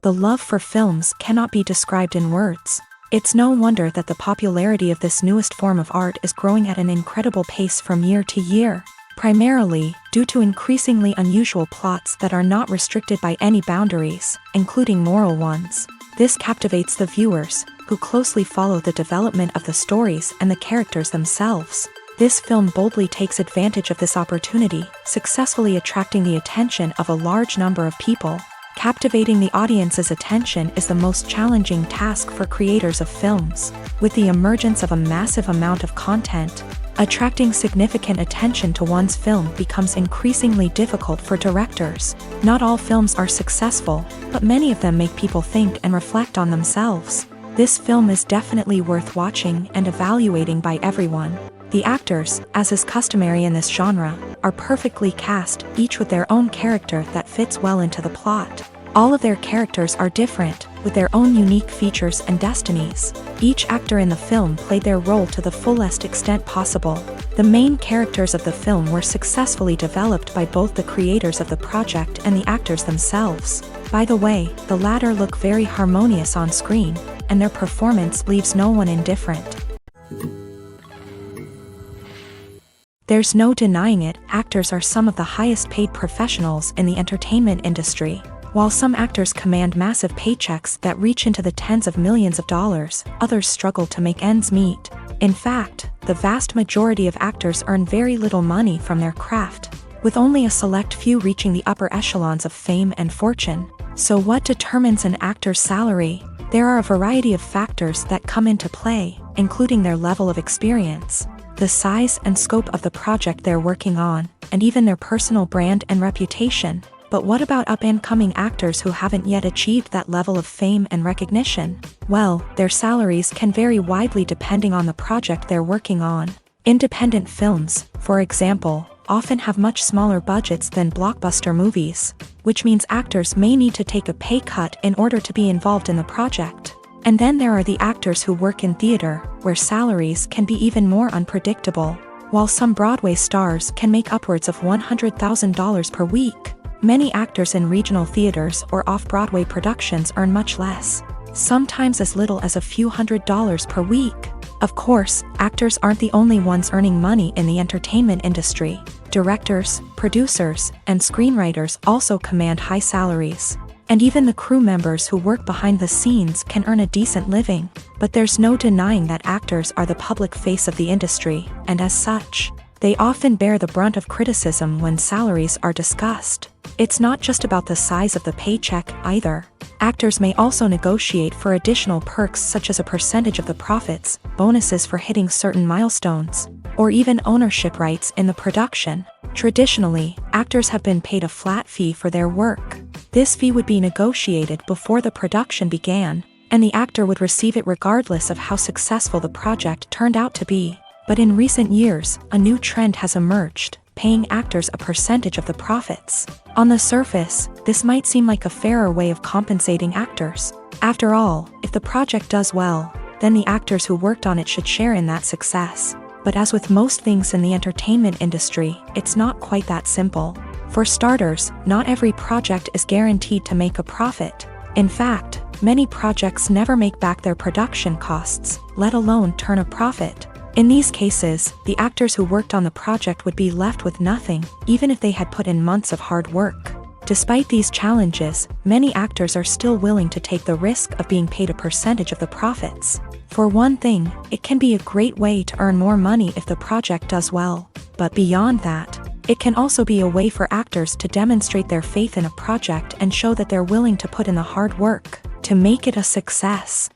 The love for films cannot be described in words. It's no wonder that the popularity of this newest form of art is growing at an incredible pace from year to year, primarily due to increasingly unusual plots that are not restricted by any boundaries, including moral ones. This captivates the viewers, who closely follow the development of the stories and the characters themselves. This film boldly takes advantage of this opportunity, successfully attracting the attention of a large number of people. Captivating the audience's attention is the most challenging task for creators of films. With the emergence of a massive amount of content, attracting significant attention to one's film becomes increasingly difficult for directors. Not all films are successful, but many of them make people think and reflect on themselves. This film is definitely worth watching and evaluating by everyone. The actors, as is customary in this genre, are perfectly cast, each with their own character that fits well into the plot. All of their characters are different, with their own unique features and destinies. Each actor in the film played their role to the fullest extent possible. The main characters of the film were successfully developed by both the creators of the project and the actors themselves. By the way, the latter look very harmonious on screen, and their performance leaves no one indifferent. There's no denying it, actors are some of the highest paid professionals in the entertainment industry. While some actors command massive paychecks that reach into the tens of millions of dollars, others struggle to make ends meet. In fact, the vast majority of actors earn very little money from their craft, with only a select few reaching the upper echelons of fame and fortune. So what determines an actor's salary? There are a variety of factors that come into play, including their level of experience, the size and scope of the project they're working on, and even their personal brand and reputation. But what about up-and-coming actors who haven't yet achieved that level of fame and recognition? Well, their salaries can vary widely depending on the project they're working on. Independent films, for example, often have much smaller budgets than blockbuster movies, which means actors may need to take a pay cut in order to be involved in the project. And then there are the actors who work in theater, where salaries can be even more unpredictable. While some Broadway stars can make upwards of $100,000 per week, many actors in regional theaters or off-Broadway productions earn much less, sometimes as little as a few $100s per week. Of course, actors aren't the only ones earning money in the entertainment industry. Directors, producers, and screenwriters also command high salaries. And even the crew members who work behind the scenes can earn a decent living. But there's no denying that actors are the public face of the industry, and as such, they often bear the brunt of criticism when salaries are discussed. It's not just about the size of the paycheck, either. Actors may also negotiate for additional perks such as a percentage of the profits, bonuses for hitting certain milestones, or even ownership rights in the production. Traditionally, actors have been paid a flat fee for their work. This fee would be negotiated before the production began, and the actor would receive it regardless of how successful the project turned out to be. But in recent years, a new trend has emerged, paying actors a percentage of the profits. On the surface, this might seem like a fairer way of compensating actors. After all, if the project does well, then the actors who worked on it should share in that success. But as with most things in the entertainment industry, it's not quite that simple. For starters, not every project is guaranteed to make a profit. In fact, many projects never make back their production costs, let alone turn a profit. In these cases, the actors who worked on the project would be left with nothing, even if they had put in months of hard work. Despite these challenges, many actors are still willing to take the risk of being paid a percentage of the profits. For one thing, it can be a great way to earn more money if the project does well. But beyond that, it can also be a way for actors to demonstrate their faith in a project and show that they're willing to put in the hard work to make it a success.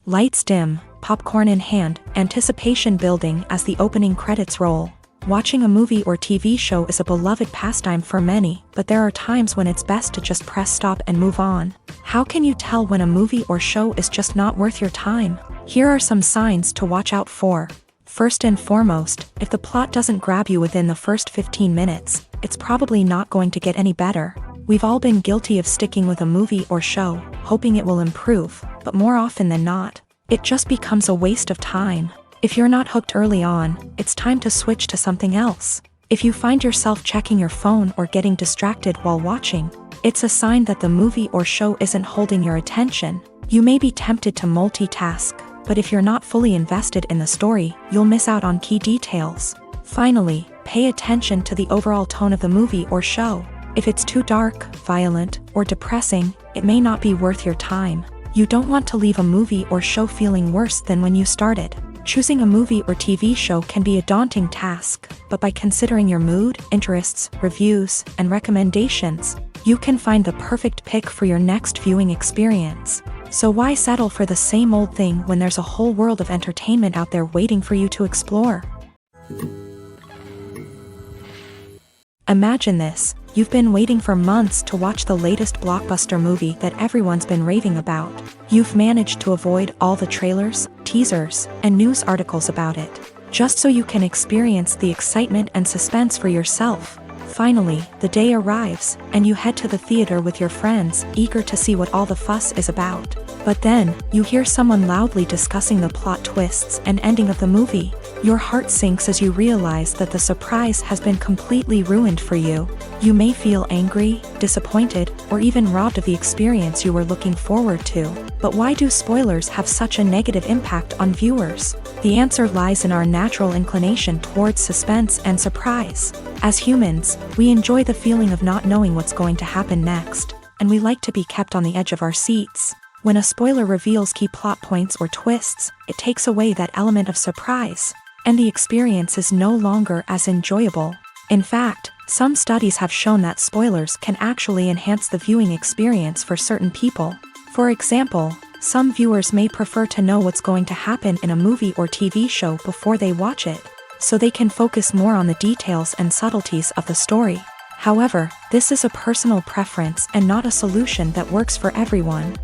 Lights dim, popcorn in hand, anticipation building as the opening credits roll. Watching a movie or TV show is a beloved pastime for many, but there are times when it's best to just press stop and move on. How can you tell when a movie or show is just not worth your time? Here are some signs to watch out for. First and foremost, if the plot doesn't grab you within the first 15 minutes, it's probably not going to get any better. We've all been guilty of sticking with a movie or show, hoping it will improve, but more often than not, it just becomes a waste of time. If you're not hooked early on, it's time to switch to something else. If you find yourself checking your phone or getting distracted while watching, it's a sign that the movie or show isn't holding your attention. You may be tempted to multitask, but if you're not fully invested in the story, you'll miss out on key details. Finally, pay attention to the overall tone of the movie or show. If it's too dark, violent, or depressing, it may not be worth your time. You don't want to leave a movie or show feeling worse than when you started. Choosing a movie or TV show can be a daunting task, but by considering your mood, interests, reviews, and recommendations, you can find the perfect pick for your next viewing experience. So why settle for the same old thing when there's a whole world of entertainment out there waiting for you to explore? Imagine this. You've been waiting for months to watch the latest blockbuster movie that everyone's been raving about. You've managed to avoid all the trailers, teasers, and news articles about it, just so you can experience the excitement and suspense for yourself. Finally, the day arrives, and you head to the theater with your friends, eager to see what all the fuss is about. But then, you hear someone loudly discussing the plot twists and ending of the movie. Your heart sinks as you realize that the surprise has been completely ruined for you. You may feel angry, disappointed, or even robbed of the experience you were looking forward to. But why do spoilers have such a negative impact on viewers? The answer lies in our natural inclination towards suspense and surprise. As humans, we enjoy the feeling of not knowing what's going to happen next, and we like to be kept on the edge of our seats. When a spoiler reveals key plot points or twists, it takes away that element of surprise, and the experience is no longer as enjoyable. In fact, some studies have shown that spoilers can actually enhance the viewing experience for certain people. For example, some viewers may prefer to know what's going to happen in a movie or TV show before they watch it, so they can focus more on the details and subtleties of the story. However, this is a personal preference and not a solution that works for everyone.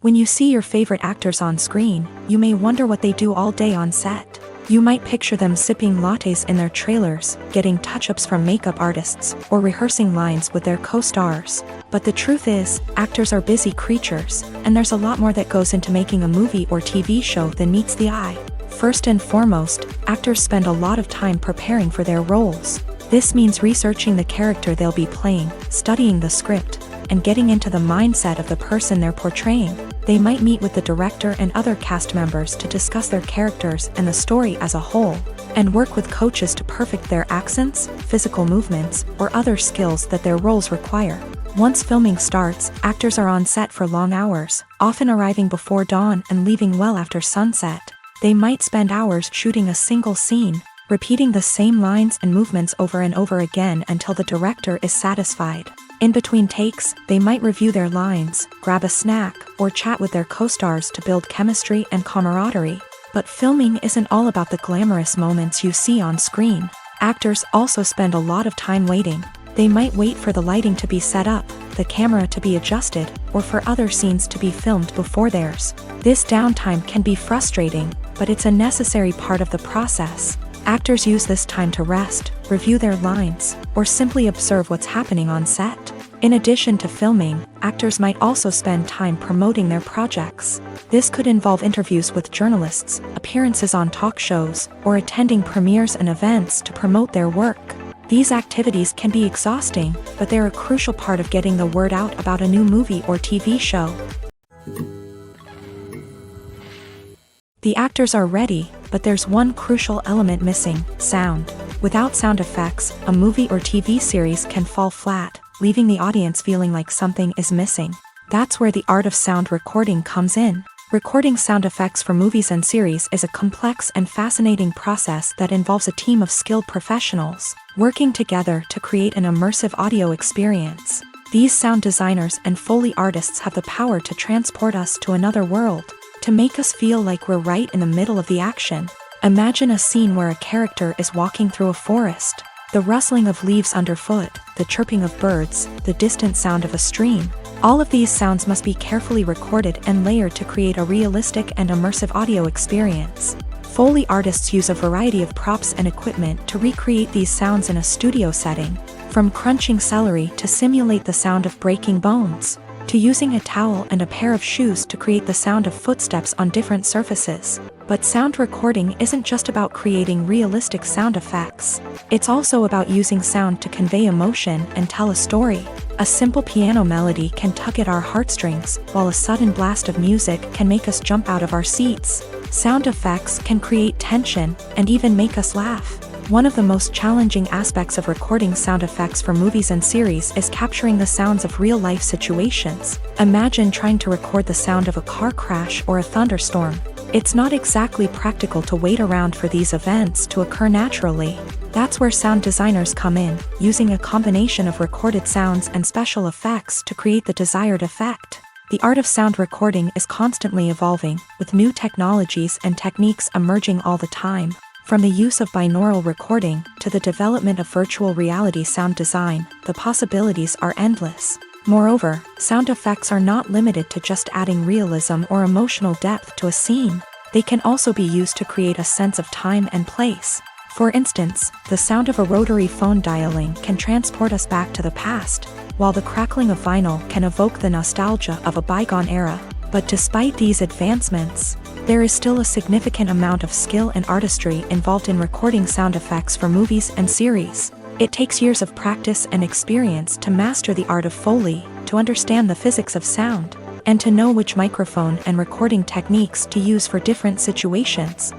When you see your favorite actors on screen, you may wonder what they do all day on set. You might picture them sipping lattes in their trailers, getting touch-ups from makeup artists, or rehearsing lines with their co-stars. But the truth is, actors are busy creatures, and there's a lot more that goes into making a movie or TV show than meets the eye. First and foremost, actors spend a lot of time preparing for their roles. This means researching the character they'll be playing, studying the script, and getting into the mindset of the person they're portraying. They might meet with the director and other cast members to discuss their characters and the story as a whole, and work with coaches to perfect their accents, physical movements, or other skills that their roles require. Once filming starts, actors are on set for long hours, often arriving before dawn and leaving well after sunset. They might spend hours shooting a single scene, repeating the same lines and movements over and over again until the director is satisfied. In between takes, they might review their lines, grab a snack, or chat with their co-stars to build chemistry and camaraderie. But filming isn't all about the glamorous moments you see on screen. Actors also spend a lot of time waiting. They might wait for the lighting to be set up, the camera to be adjusted, or for other scenes to be filmed before theirs. This downtime can be frustrating, but it's a necessary part of the process. Actors use this time to rest, review their lines, or simply observe what's happening on set. In addition to filming, actors might also spend time promoting their projects. This could involve interviews with journalists, appearances on talk shows, or attending premieres and events to promote their work. These activities can be exhausting, but they're a crucial part of getting the word out about a new movie or TV show. The actors are ready, but there's one crucial element missing: sound. Without sound effects, a movie or TV series can fall flat, leaving the audience feeling like something is missing. That's where the art of sound recording comes in. Recording sound effects for movies and series is a complex and fascinating process that involves a team of skilled professionals working together to create an immersive audio experience. These sound designers and Foley artists have the power to transport us to another world, to make us feel like we're right in the middle of the action. Imagine a scene where a character is walking through a forest. The rustling of leaves underfoot, the chirping of birds, the distant sound of a stream. All of these sounds must be carefully recorded and layered to create a realistic and immersive audio experience. Foley artists use a variety of props and equipment to recreate these sounds in a studio setting, from crunching celery to simulate the sound of breaking bones. to using a towel and a pair of shoes to create the sound of footsteps on different surfaces. But sound recording isn't just about creating realistic sound effects. It's also about using sound to convey emotion and tell a story. A simple piano melody can tug at our heartstrings, while a sudden blast of music can make us jump out of our seats. Sound effects can create tension and even make us laugh. One of the most challenging aspects of recording sound effects for movies and series is capturing the sounds of real-life situations. Imagine trying to record the sound of a car crash or a thunderstorm. It's not exactly practical to wait around for these events to occur naturally. That's where sound designers come in, using a combination of recorded sounds and special effects to create the desired effect. The art of sound recording is constantly evolving, with new technologies and techniques emerging all the time. From the use of binaural recording to the development of virtual reality sound design, the possibilities are endless. Moreover, sound effects are not limited to just adding realism or emotional depth to a scene. They can also be used to create a sense of time and place. For instance, the sound of a rotary phone dialing can transport us back to the past, while the crackling of vinyl can evoke the nostalgia of a bygone era. But despite these advancements, there is still a significant amount of skill and artistry involved in recording sound effects for movies and series. It takes years of practice and experience to master the art of Foley, to understand the physics of sound, and to know which microphone and recording techniques to use for different situations.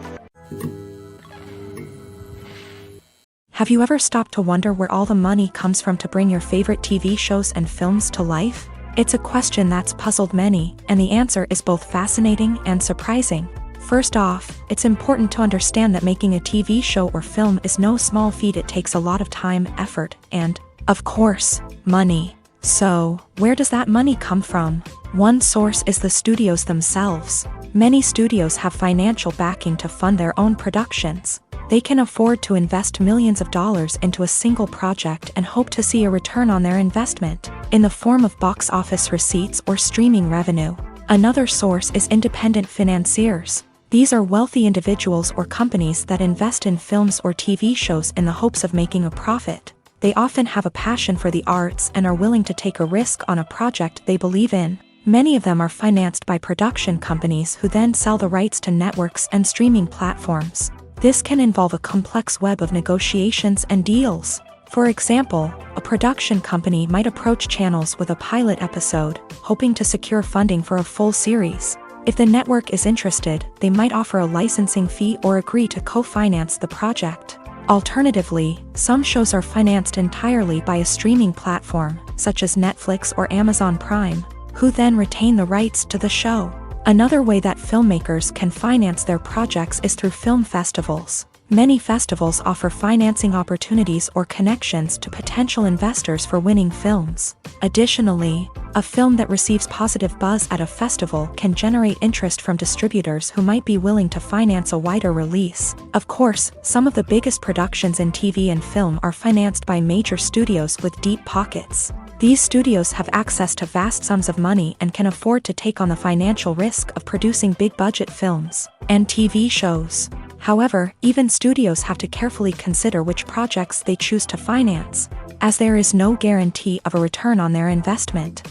Have you ever stopped to wonder where all the money comes from to bring your favorite TV shows and films to life? It's a question that's puzzled many, and the answer is both fascinating and surprising. First off, it's important to understand that making a TV show or film is no small feat. It takes a lot of time, effort, and, of course, money. So, where does that money come from? One source is the studios themselves. Many studios have financial backing to fund their own productions. They can afford to invest millions of dollars into a single project and hope to see a return on their investment, in the form of box office receipts or streaming revenue. Another source is independent financiers. These are wealthy individuals or companies that invest in films or TV shows in the hopes of making a profit. They often have a passion for the arts and are willing to take a risk on a project they believe in. Many of them are financed by production companies who then sell the rights to networks and streaming platforms. This can involve a complex web of negotiations and deals. For example, a production company might approach channels with a pilot episode, hoping to secure funding for a full series. If the network is interested, they might offer a licensing fee or agree to co-finance the project. Alternatively, some shows are financed entirely by a streaming platform, such as Netflix or Amazon Prime, who then retain the rights to the show. Another way that filmmakers can finance their projects is through film festivals. Many festivals offer financing opportunities or connections to potential investors for winning films. Additionally, a film that receives positive buzz at a festival can generate interest from distributors who might be willing to finance a wider release. Of course, some of the biggest productions in TV and film are financed by major studios with deep pockets. These studios have access to vast sums of money and can afford to take on the financial risk of producing big-budget films and TV shows. However, even studios have to carefully consider which projects they choose to finance, as there is no guarantee of a return on their investment.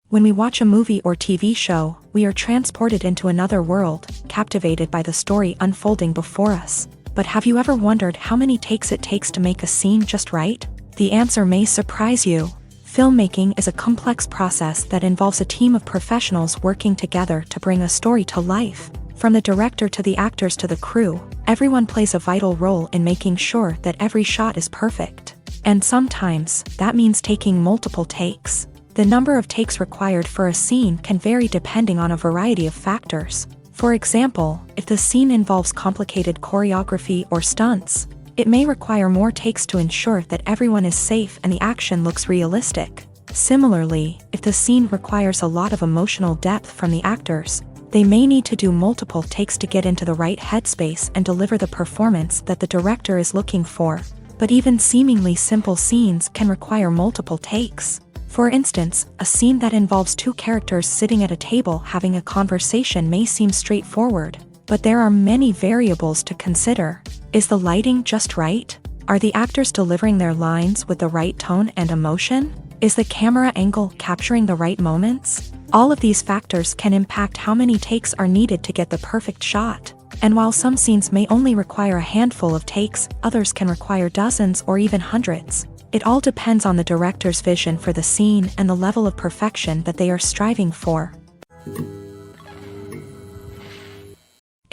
When we watch a movie or TV show, we are transported into another world, captivated by the story unfolding before us. But have you ever wondered how many takes it takes to make a scene just right? The answer may surprise you. Filmmaking is a complex process that involves a team of professionals working together to bring a story to life. From the director to the actors to the crew, everyone plays a vital role in making sure that every shot is perfect. And sometimes, that means taking multiple takes. The number of takes required for a scene can vary depending on a variety of factors. For example, if the scene involves complicated choreography or stunts, it may require more takes to ensure that everyone is safe and the action looks realistic. Similarly, if the scene requires a lot of emotional depth from the actors, they may need to do multiple takes to get into the right headspace and deliver the performance that the director is looking for. But even seemingly simple scenes can require multiple takes. For instance, a scene that involves two characters sitting at a table having a conversation may seem straightforward, but there are many variables to consider. Is the lighting just right? Are the actors delivering their lines with the right tone and emotion? Is the camera angle capturing the right moments? All of these factors can impact how many takes are needed to get the perfect shot. And while some scenes may only require a handful of takes, others can require dozens or even hundreds. It all depends on the director's vision for the scene and the level of perfection that they are striving for.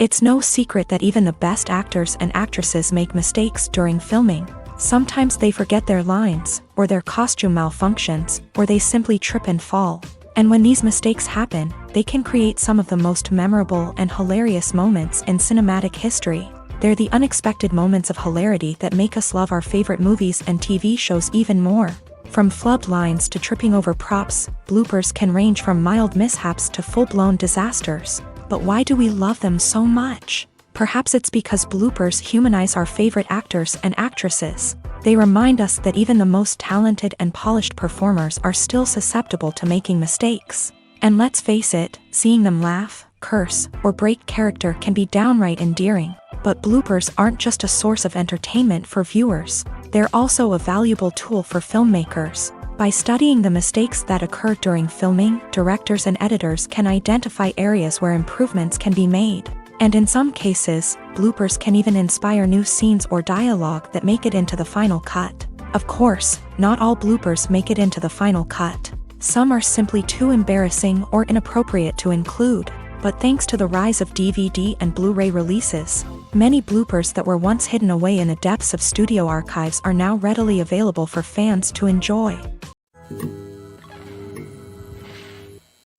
It's no secret that even the best actors and actresses make mistakes during filming. Sometimes they forget their lines, or their costume malfunctions, or they simply trip and fall. And when these mistakes happen, they can create some of the most memorable and hilarious moments in cinematic history. They're the unexpected moments of hilarity that make us love our favorite movies and TV shows even more. From flubbed lines to tripping over props, bloopers can range from mild mishaps to full-blown disasters. But why do we love them so much? Perhaps it's because bloopers humanize our favorite actors and actresses. They remind us that even the most talented and polished performers are still susceptible to making mistakes. And let's face it, seeing them laugh, curse, or break character can be downright endearing. But bloopers aren't just a source of entertainment for viewers. They're also a valuable tool for filmmakers. By studying the mistakes that occur during filming, directors and editors can identify areas where improvements can be made. And in some cases, bloopers can even inspire new scenes or dialogue that make it into the final cut. Of course, not all bloopers make it into the final cut. Some are simply too embarrassing or inappropriate to include. But thanks to the rise of DVD and Blu-ray releases, many bloopers that were once hidden away in the depths of studio archives are now readily available for fans to enjoy.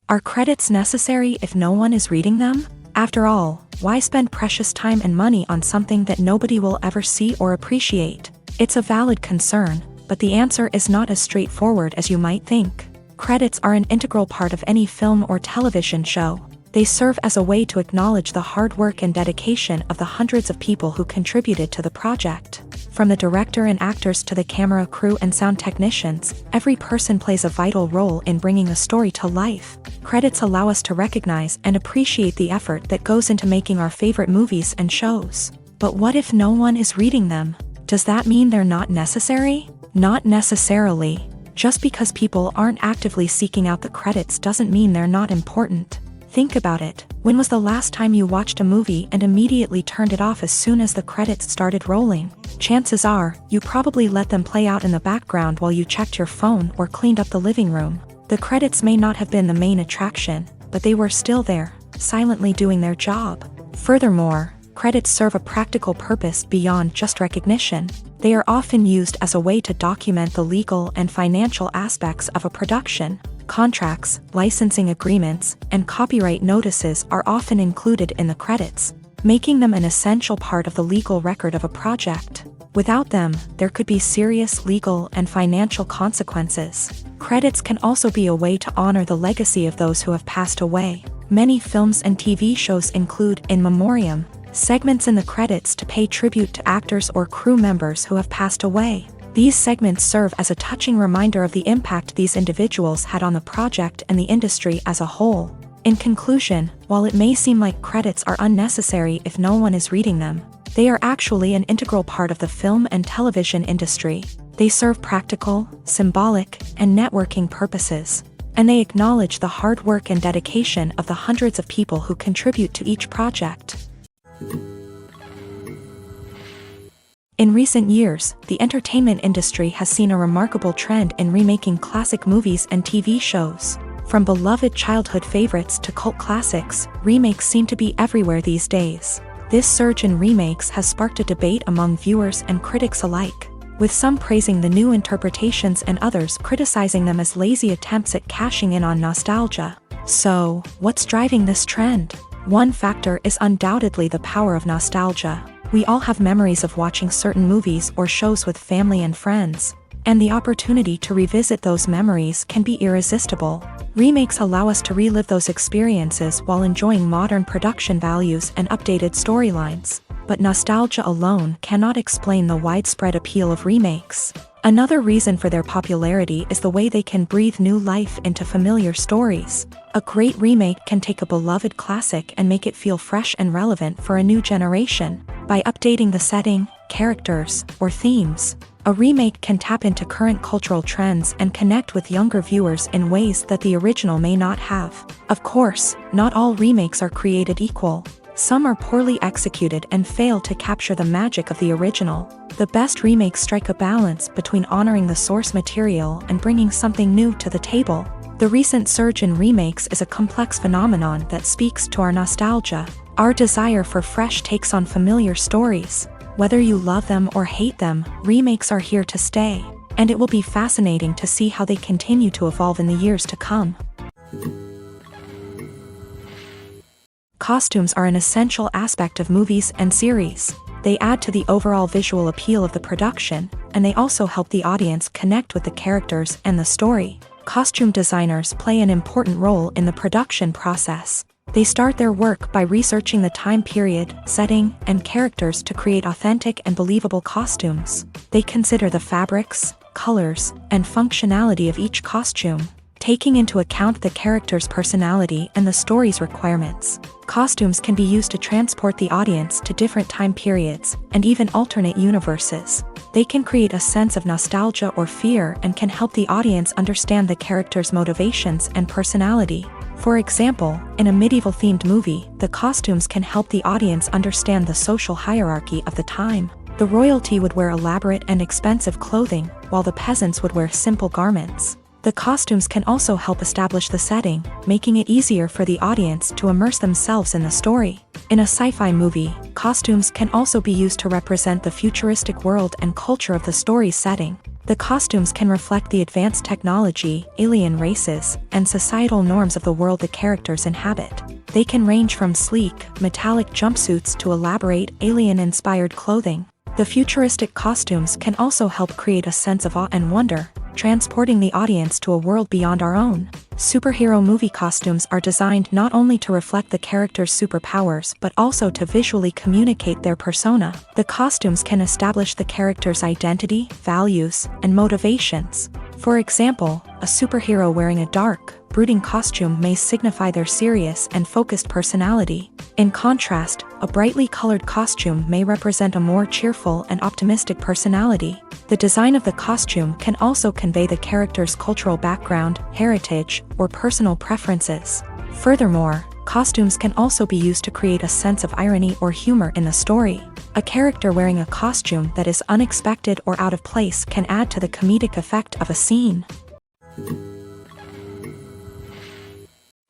Are credits necessary if no one is reading them? After all, why spend precious time and money on something that nobody will ever see or appreciate? It's a valid concern, but the answer is not as straightforward as you might think. Credits are an integral part of any film or television show. They serve as a way to acknowledge the hard work and dedication of the hundreds of people who contributed to the project. From the director and actors to the camera crew and sound technicians, every person plays a vital role in bringing a story to life. Credits allow us to recognize and appreciate the effort that goes into making our favorite movies and shows. But what if no one is reading them? Does that mean they're not necessary? Not necessarily. Just because people aren't actively seeking out the credits doesn't mean they're not important. Think about it. When was the last time you watched a movie and immediately turned it off as soon as the credits started rolling? Chances are, you probably let them play out in the background while you checked your phone or cleaned up the living room. The credits may not have been the main attraction, but they were still there, silently doing their job. Furthermore, credits serve a practical purpose beyond just recognition. They are often used as a way to document the legal and financial aspects of a production. Contracts, licensing agreements, and copyright notices are often included in the credits, making them an essential part of the legal record of a project. Without them, there could be serious legal and financial consequences. Credits can also be a way to honor the legacy of those who have passed away. Many films and TV shows include in memoriam segments in the credits to pay tribute to actors or crew members who have passed away. These segments serve as a touching reminder of the impact these individuals had on the project and the industry as a whole. In conclusion, while it may seem like credits are unnecessary if no one is reading them, they are actually an integral part of the film and television industry. They serve practical, symbolic, and networking purposes, and they acknowledge the hard work and dedication of the hundreds of people who contribute to each project. In recent years, the entertainment industry has seen a remarkable trend in remaking classic movies and TV shows. From beloved childhood favorites to cult classics, remakes seem to be everywhere these days. This surge in remakes has sparked a debate among viewers and critics alike, with some praising the new interpretations and others criticizing them as lazy attempts at cashing in on nostalgia. So, what's driving this trend? One factor is undoubtedly the power of nostalgia. We all have memories of watching certain movies or shows with family and friends, and the opportunity to revisit those memories can be irresistible. Remakes allow us to relive those experiences while enjoying modern production values and updated storylines. But nostalgia alone cannot explain the widespread appeal of remakes. Another reason for their popularity is the way they can breathe new life into familiar stories. A great remake can take a beloved classic and make it feel fresh and relevant for a new generation. By updating the setting, characters, or themes. A remake can tap into current cultural trends and connect with younger viewers in ways that the original may not have. Of course, not all remakes are created equal. Some are poorly executed and fail to capture the magic of the original. The best remakes strike a balance between honoring the source material and bringing something new to the table. The recent surge in remakes is a complex phenomenon that speaks to our nostalgia, our desire for fresh takes on familiar stories. Whether you love them or hate them, remakes are here to stay, and it will be fascinating to see how they continue to evolve in the years to come. Costumes are an essential aspect of movies and series. They add to the overall visual appeal of the production, and they also help the audience connect with the characters and the story. Costume designers play an important role in the production process. They start their work by researching the time period, setting, and characters to create authentic and believable costumes. They consider the fabrics, colors, and functionality of each costume, taking into account the character's personality and the story's requirements. Costumes can be used to transport the audience to different time periods, and even alternate universes. They can create a sense of nostalgia or fear and can help the audience understand the character's motivations and personality. For example, in a medieval-themed movie, the costumes can help the audience understand the social hierarchy of the time. The royalty would wear elaborate and expensive clothing, while the peasants would wear simple garments. The costumes can also help establish the setting, making it easier for the audience to immerse themselves in the story. In a sci-fi movie, costumes can also be used to represent the futuristic world and culture of the story's setting. The costumes can reflect the advanced technology, alien races, and societal norms of the world the characters inhabit. They can range from sleek, metallic jumpsuits to elaborate, alien-inspired clothing. The futuristic costumes can also help create a sense of awe and wonder, transporting the audience to a world beyond our own. Superhero movie costumes are designed not only to reflect the character's superpowers but also to visually communicate their persona. The costumes can establish the character's identity, values, and motivations. For example, a superhero wearing a dark, brooding costume may signify their serious and focused personality. In contrast, a brightly colored costume may represent a more cheerful and optimistic personality. The design of the costume can also convey the character's cultural background, heritage, or personal preferences. Furthermore, costumes can also be used to create a sense of irony or humor in the story. A character wearing a costume that is unexpected or out of place can add to the comedic effect of a scene.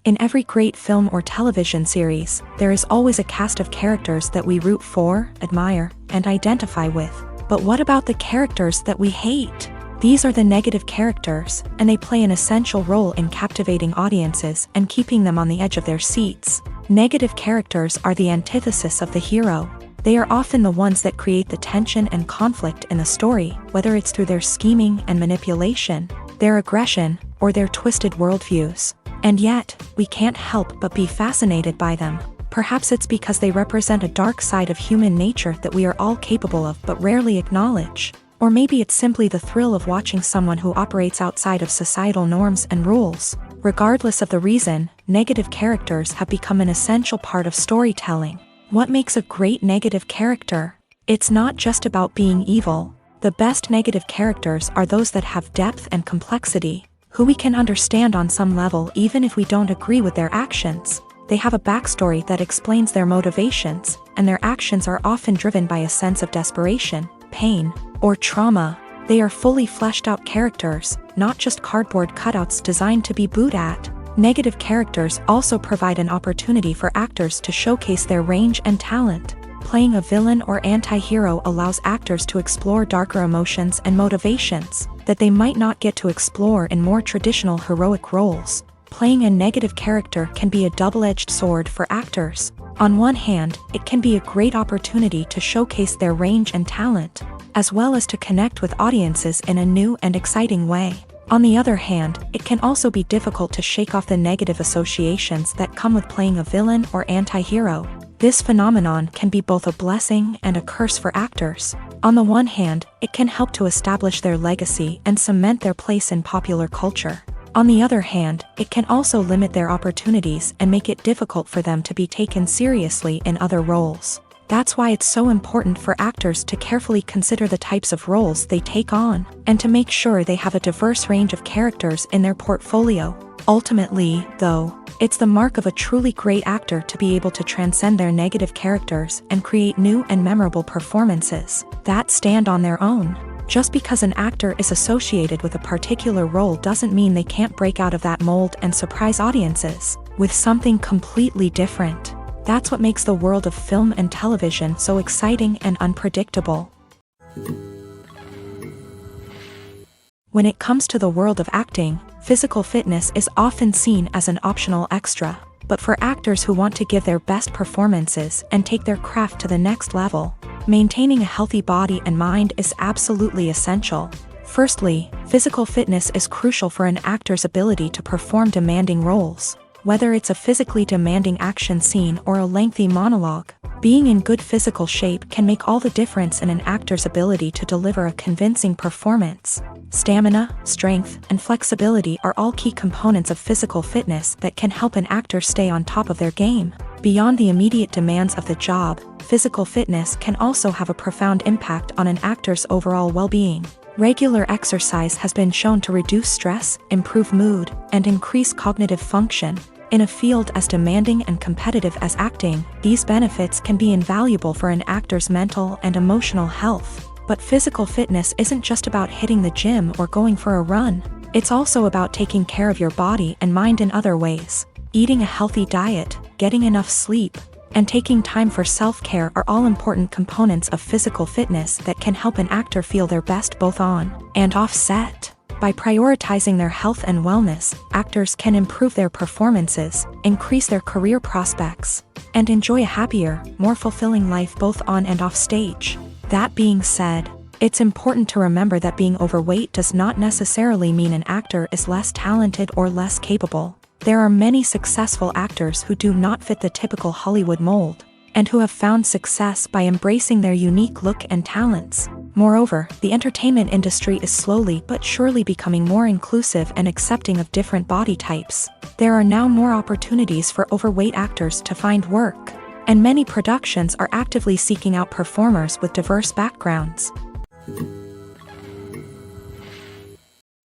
In every great film or television series, there is always a cast of characters that we root for, admire, and identify with. But what about the characters that we hate? These are the negative characters, and they play an essential role in captivating audiences and keeping them on the edge of their seats. Negative characters are the antithesis of the hero. They are often the ones that create the tension and conflict in the story, whether it's through their scheming and manipulation, their aggression, or their twisted worldviews. And yet, we can't help but be fascinated by them. Perhaps it's because they represent a dark side of human nature that we are all capable of but rarely acknowledge. Or maybe it's simply the thrill of watching someone who operates outside of societal norms and rules. Regardless of the reason, negative characters have become an essential part of storytelling. What makes a great negative character? It's not just about being evil. The best negative characters are those that have depth and complexity, who we can understand on some level even if we don't agree with their actions. They have a backstory that explains their motivations, and their actions are often driven by a sense of desperation, pain, or trauma. They are fully fleshed out characters, not just cardboard cutouts designed to be booed at. Negative characters also provide an opportunity for actors to showcase their range and talent. Playing a villain or anti-hero allows actors to explore darker emotions and motivations that they might not get to explore in more traditional heroic roles. Playing a negative character can be a double-edged sword for actors. On one hand, it can be a great opportunity to showcase their range and talent, as well as to connect with audiences in a new and exciting way. On the other hand, it can also be difficult to shake off the negative associations that come with playing a villain or anti-hero. This phenomenon can be both a blessing and a curse for actors. On the one hand, it can help to establish their legacy and cement their place in popular culture. On the other hand, it can also limit their opportunities and make it difficult for them to be taken seriously in other roles. That's why it's so important for actors to carefully consider the types of roles they take on, and to make sure they have a diverse range of characters in their portfolio. Ultimately, though, it's the mark of a truly great actor to be able to transcend their negative characters and create new and memorable performances that stand on their own. Just because an actor is associated with a particular role doesn't mean they can't break out of that mold and surprise audiences with something completely different. That's what makes the world of film and television so exciting and unpredictable. When it comes to the world of acting, physical fitness is often seen as an optional extra. But for actors who want to give their best performances and take their craft to the next level, maintaining a healthy body and mind is absolutely essential. Firstly, physical fitness is crucial for an actor's ability to perform demanding roles. Whether it's a physically demanding action scene or a lengthy monologue, being in good physical shape can make all the difference in an actor's ability to deliver a convincing performance. Stamina, strength, and flexibility are all key components of physical fitness that can help an actor stay on top of their game. Beyond the immediate demands of the job, physical fitness can also have a profound impact on an actor's overall well-being. Regular exercise has been shown to reduce stress, improve mood, and increase cognitive function. In a field as demanding and competitive as acting, these benefits can be invaluable for an actor's mental and emotional health. But physical fitness isn't just about hitting the gym or going for a run. It's also about taking care of your body and mind in other ways. Eating a healthy diet, getting enough sleep, and taking time for self-care are all important components of physical fitness that can help an actor feel their best both on and off set. By prioritizing their health and wellness, actors can improve their performances, increase their career prospects, and enjoy a happier, more fulfilling life both on and off stage. That being said, it's important to remember that being overweight does not necessarily mean an actor is less talented or less capable. There are many successful actors who do not fit the typical Hollywood mold, and who have found success by embracing their unique look and talents. Moreover, the entertainment industry is slowly but surely becoming more inclusive and accepting of different body types. There are now more opportunities for overweight actors to find work, and many productions are actively seeking out performers with diverse backgrounds.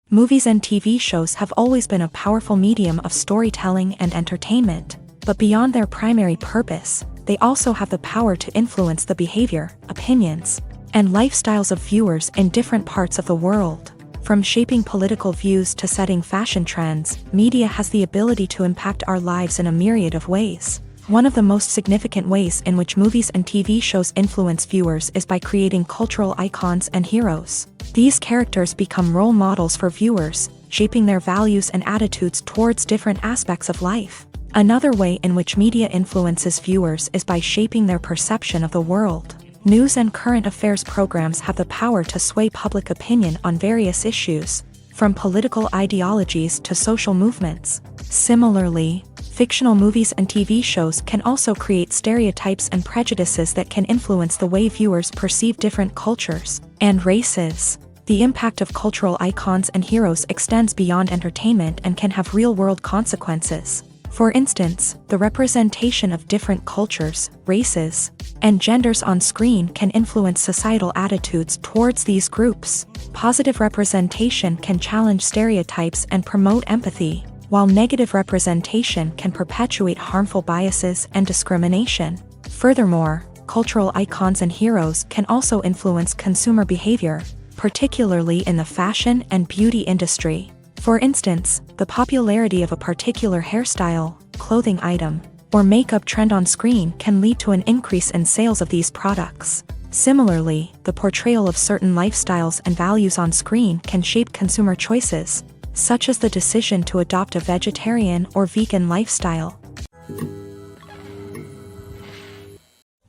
Movies and TV shows have always been a powerful medium of storytelling and entertainment, but beyond their primary purpose, they also have the power to influence the behavior, opinions, and lifestyles of viewers in different parts of the world. From shaping political views to setting fashion trends, media has the ability to impact our lives in a myriad of ways. One of the most significant ways in which movies and TV shows influence viewers is by creating cultural icons and heroes. These characters become role models for viewers, shaping their values and attitudes towards different aspects of life. Another way in which media influences viewers is by shaping their perception of the world. News and current affairs programs have the power to sway public opinion on various issues, from political ideologies to social movements. Similarly, fictional movies and TV shows can also create stereotypes and prejudices that can influence the way viewers perceive different cultures and races. The impact of cultural icons and heroes extends beyond entertainment and can have real-world consequences. For instance, the representation of different cultures, races, and genders on screen can influence societal attitudes towards these groups. Positive representation can challenge stereotypes and promote empathy, while negative representation can perpetuate harmful biases and discrimination. Furthermore, cultural icons and heroes can also influence consumer behavior, particularly in the fashion and beauty industry. For instance, the popularity of a particular hairstyle, clothing item, or makeup trend on screen can lead to an increase in sales of these products. Similarly, the portrayal of certain lifestyles and values on screen can shape consumer choices, such as the decision to adopt a vegetarian or vegan lifestyle.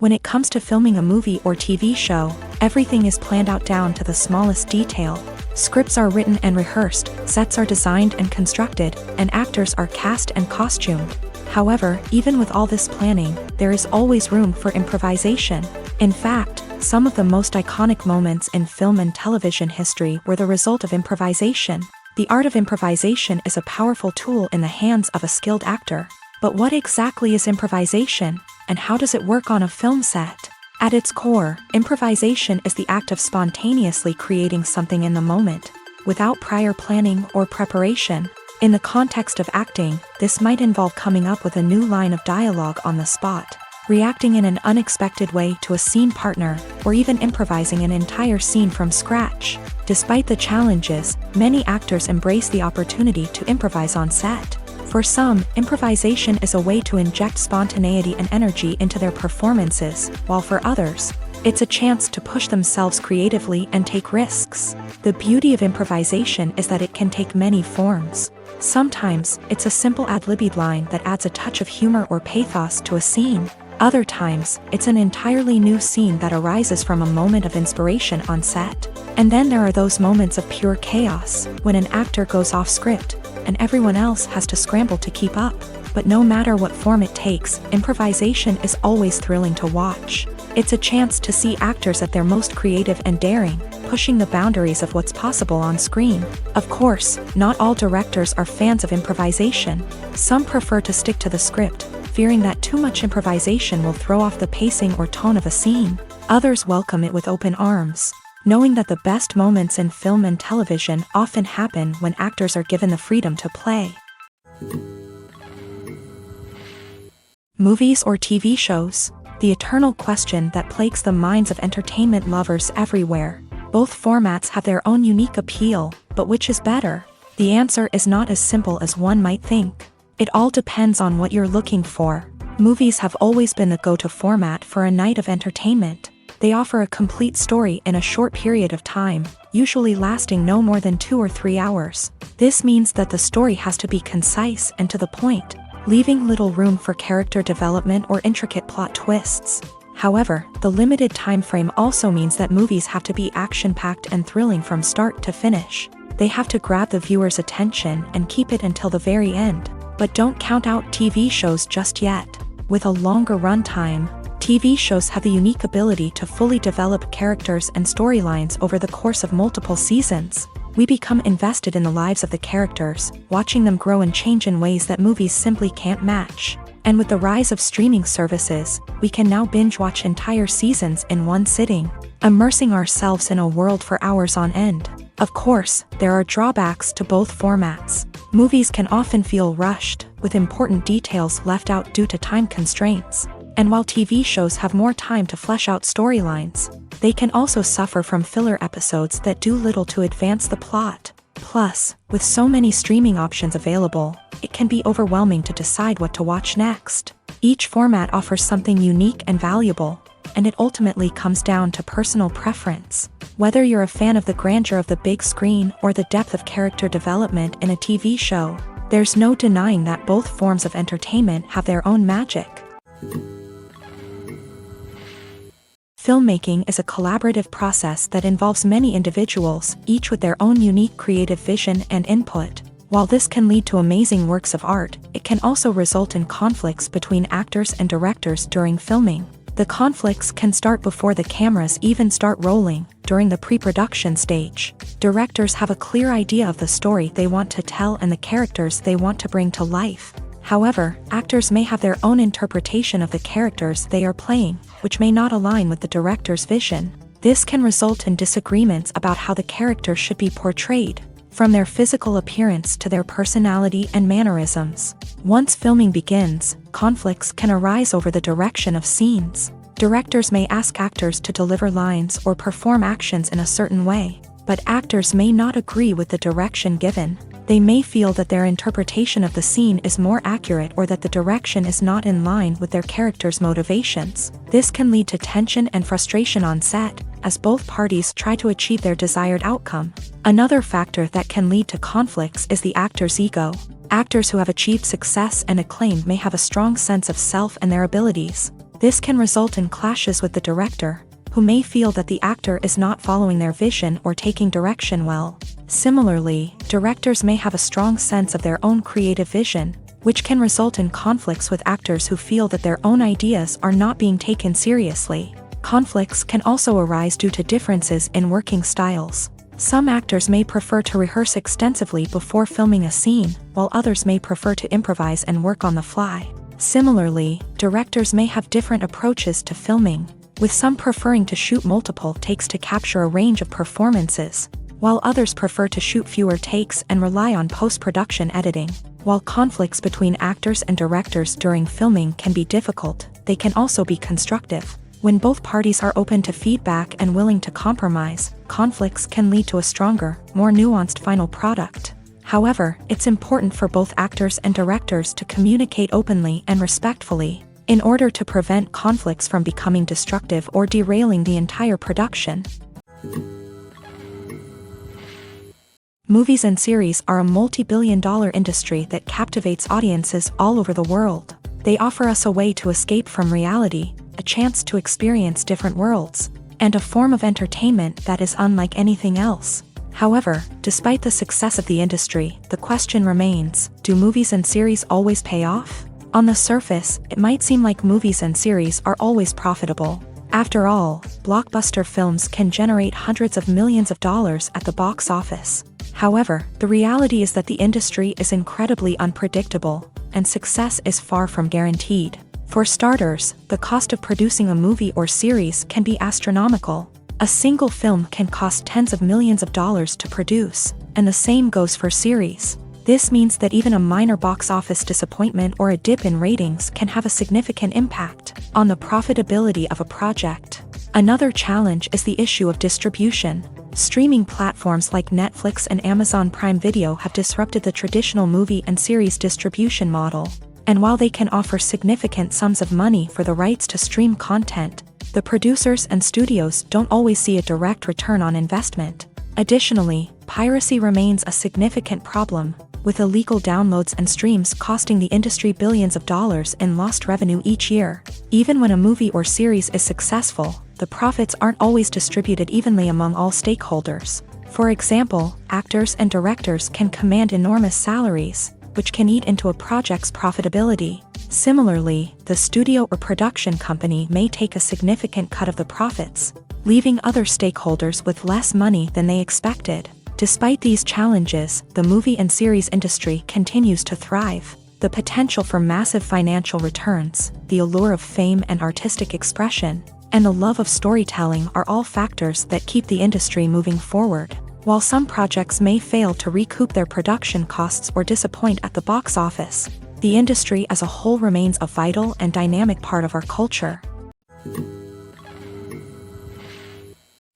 When it comes to filming a movie or TV show, everything is planned out down to the smallest detail. Scripts are written and rehearsed, sets are designed and constructed, and actors are cast and costumed. However, even with all this planning, there is always room for improvisation. In fact, some of the most iconic moments in film and television history were the result of improvisation. The art of improvisation is a powerful tool in the hands of a skilled actor. But what exactly is improvisation, and how does it work on a film set? At its core, improvisation is the act of spontaneously creating something in the moment, without prior planning or preparation. In the context of acting, this might involve coming up with a new line of dialogue on the spot, reacting in an unexpected way to a scene partner, or even improvising an entire scene from scratch. Despite the challenges, many actors embrace the opportunity to improvise on set. For some, improvisation is a way to inject spontaneity and energy into their performances, while for others, it's a chance to push themselves creatively and take risks. The beauty of improvisation is that it can take many forms. Sometimes, it's a simple ad-libbed line that adds a touch of humor or pathos to a scene. Other times, it's an entirely new scene that arises from a moment of inspiration on set. And then there are those moments of pure chaos, when an actor goes off script, and everyone else has to scramble to keep up. But no matter what form it takes, improvisation is always thrilling to watch. It's a chance to see actors at their most creative and daring, pushing the boundaries of what's possible on screen. Of course, not all directors are fans of improvisation. Some prefer to stick to the script, fearing that too much improvisation will throw off the pacing or tone of a scene. Others welcome it with open arms, knowing that the best moments in film and television often happen when actors are given the freedom to play. Movies or TV shows? The eternal question that plagues the minds of entertainment lovers everywhere. Both formats have their own unique appeal, but which is better? The answer is not as simple as one might think. It all depends on what you're looking for. Movies have always been the go-to format for a night of entertainment. They offer a complete story in a short period of time, usually lasting no more than 2 or 3 hours. This means that the story has to be concise and to the point, leaving little room for character development or intricate plot twists. However, the limited time frame also means that movies have to be action-packed and thrilling from start to finish. They have to grab the viewer's attention and keep it until the very end. But don't count out TV shows just yet. With a longer runtime, TV shows have the unique ability to fully develop characters and storylines over the course of multiple seasons. We become invested in the lives of the characters, watching them grow and change in ways that movies simply can't match. And with the rise of streaming services, we can now binge-watch entire seasons in one sitting, immersing ourselves in a world for hours on end. Of course, there are drawbacks to both formats. Movies can often feel rushed, with important details left out due to time constraints. And while TV shows have more time to flesh out storylines, they can also suffer from filler episodes that do little to advance the plot. Plus, with so many streaming options available, it can be overwhelming to decide what to watch next. Each format offers something unique and valuable, and it ultimately comes down to personal preference. Whether you're a fan of the grandeur of the big screen or the depth of character development in a TV show, there's no denying that both forms of entertainment have their own magic. Filmmaking is a collaborative process that involves many individuals, each with their own unique creative vision and input. While this can lead to amazing works of art, it can also result in conflicts between actors and directors during filming. The conflicts can start before the cameras even start rolling, during the pre-production stage. Directors have a clear idea of the story they want to tell and the characters they want to bring to life. However, actors may have their own interpretation of the characters they are playing, which may not align with the director's vision. This can result in disagreements about how the character should be portrayed, from their physical appearance to their personality and mannerisms. Once filming begins, conflicts can arise over the direction of scenes. Directors may ask actors to deliver lines or perform actions in a certain way, but actors may not agree with the direction given. They may feel that their interpretation of the scene is more accurate or that the direction is not in line with their character's motivations. This can lead to tension and frustration on set, as both parties try to achieve their desired outcome. Another factor that can lead to conflicts is the actor's ego. Actors who have achieved success and acclaim may have a strong sense of self and their abilities. This can result in clashes with the director, who may feel that the actor is not following their vision or taking direction well. Similarly, directors may have a strong sense of their own creative vision, which can result in conflicts with actors who feel that their own ideas are not being taken seriously. Conflicts can also arise due to differences in working styles. Some actors may prefer to rehearse extensively before filming a scene, while others may prefer to improvise and work on the fly. Similarly, directors may have different approaches to filming. with some preferring to shoot multiple takes to capture a range of performances, while others prefer to shoot fewer takes and rely on post-production editing. While conflicts between actors and directors during filming can be difficult, they can also be constructive. When both parties are open to feedback and willing to compromise, conflicts can lead to a stronger, more nuanced final product. However, it's important for both actors and directors to communicate openly and respectfully, in order to prevent conflicts from becoming destructive or derailing the entire production. Movies and series are a multi-billion-dollar industry that captivates audiences all over the world. They offer us a way to escape from reality, a chance to experience different worlds, and a form of entertainment that is unlike anything else. However, despite the success of the industry, the question remains, do movies and series always pay off? On the surface, it might seem like movies and series are always profitable. After all, blockbuster films can generate hundreds of millions of dollars at the box office. However, the reality is that the industry is incredibly unpredictable, and success is far from guaranteed. For starters, the cost of producing a movie or series can be astronomical. A single film can cost tens of millions of dollars to produce, and the same goes for series. This means that even a minor box office disappointment or a dip in ratings can have a significant impact on the profitability of a project. Another challenge is the issue of distribution. Streaming platforms like Netflix and Amazon Prime Video have disrupted the traditional movie and series distribution model. And while they can offer significant sums of money for the rights to stream content, the producers and studios don't always see a direct return on investment. Additionally, piracy remains a significant problem, with illegal downloads and streams costing the industry billions of dollars in lost revenue each year. Even when a movie or series is successful, the profits aren't always distributed evenly among all stakeholders. For example, actors and directors can command enormous salaries, which can eat into a project's profitability. Similarly, the studio or production company may take a significant cut of the profits, leaving other stakeholders with less money than they expected. Despite these challenges, the movie and series industry continues to thrive. The potential for massive financial returns, the allure of fame and artistic expression, and the love of storytelling are all factors that keep the industry moving forward. While some projects may fail to recoup their production costs or disappoint at the box office, the industry as a whole remains a vital and dynamic part of our culture.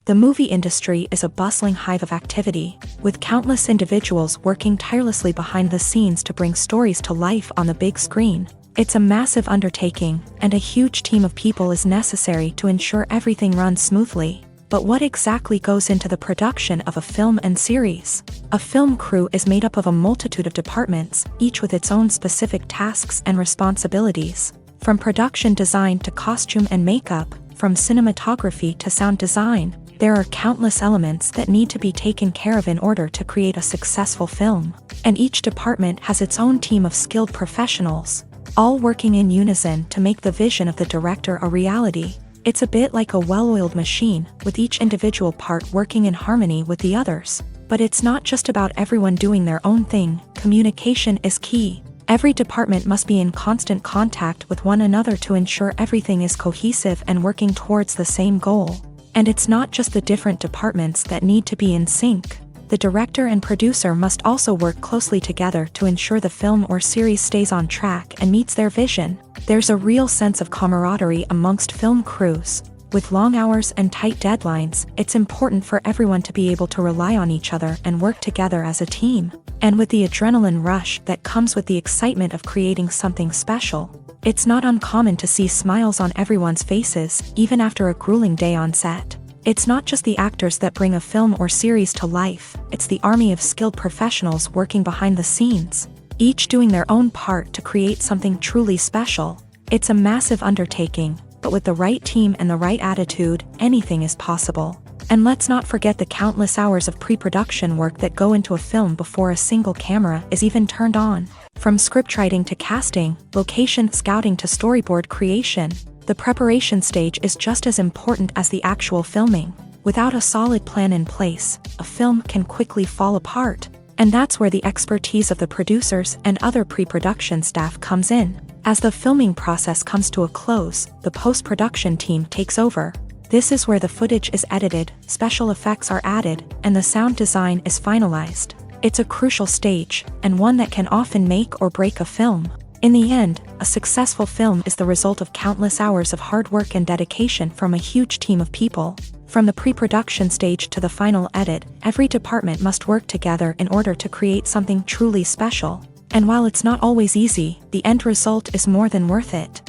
The movie industry is a bustling hive of activity, with countless individuals working tirelessly behind the scenes to bring stories to life on the big screen. It's a massive undertaking, and a huge team of people is necessary to ensure everything runs smoothly. But what exactly goes into the production of a film and series? A film crew is made up of a multitude of departments, each with its own specific tasks and responsibilities. From production design to costume and makeup, from cinematography to sound design, there are countless elements that need to be taken care of in order to create a successful film. And each department has its own team of skilled professionals, all working in unison to make the vision of the director a reality. It's a bit like a well-oiled machine, with each individual part working in harmony with the others. But it's not just about everyone doing their own thing. Communication is key. Every department must be in constant contact with one another to ensure everything is cohesive and working towards the same goal. And it's not just the different departments that need to be in sync. The director and producer must also work closely together to ensure the film or series stays on track and meets their vision. There's a real sense of camaraderie amongst film crews. With long hours and tight deadlines, it's important for everyone to be able to rely on each other and work together as a team. And with the adrenaline rush that comes with the excitement of creating something special, it's not uncommon to see smiles on everyone's faces, even after a grueling day on set. It's not just the actors that bring a film or series to life, it's the army of skilled professionals working behind the scenes, each doing their own part to create something truly special. It's a massive undertaking, but with the right team and the right attitude, anything is possible. And let's not forget the countless hours of pre-production work that go into a film before a single camera is even turned on. From scriptwriting to casting, location scouting to storyboard creation, the preparation stage is just as important as the actual filming. Without a solid plan in place, a film can quickly fall apart. And that's where the expertise of the producers and other pre-production staff comes in. As the filming process comes to a close, the post-production team takes over. This is where the footage is edited, special effects are added, and the sound design is finalized. It's a crucial stage, and one that can often make or break a film. In the end, a successful film is the result of countless hours of hard work and dedication from a huge team of people. From the pre-production stage to the final edit, every department must work together in order to create something truly special. And while it's not always easy, the end result is more than worth it.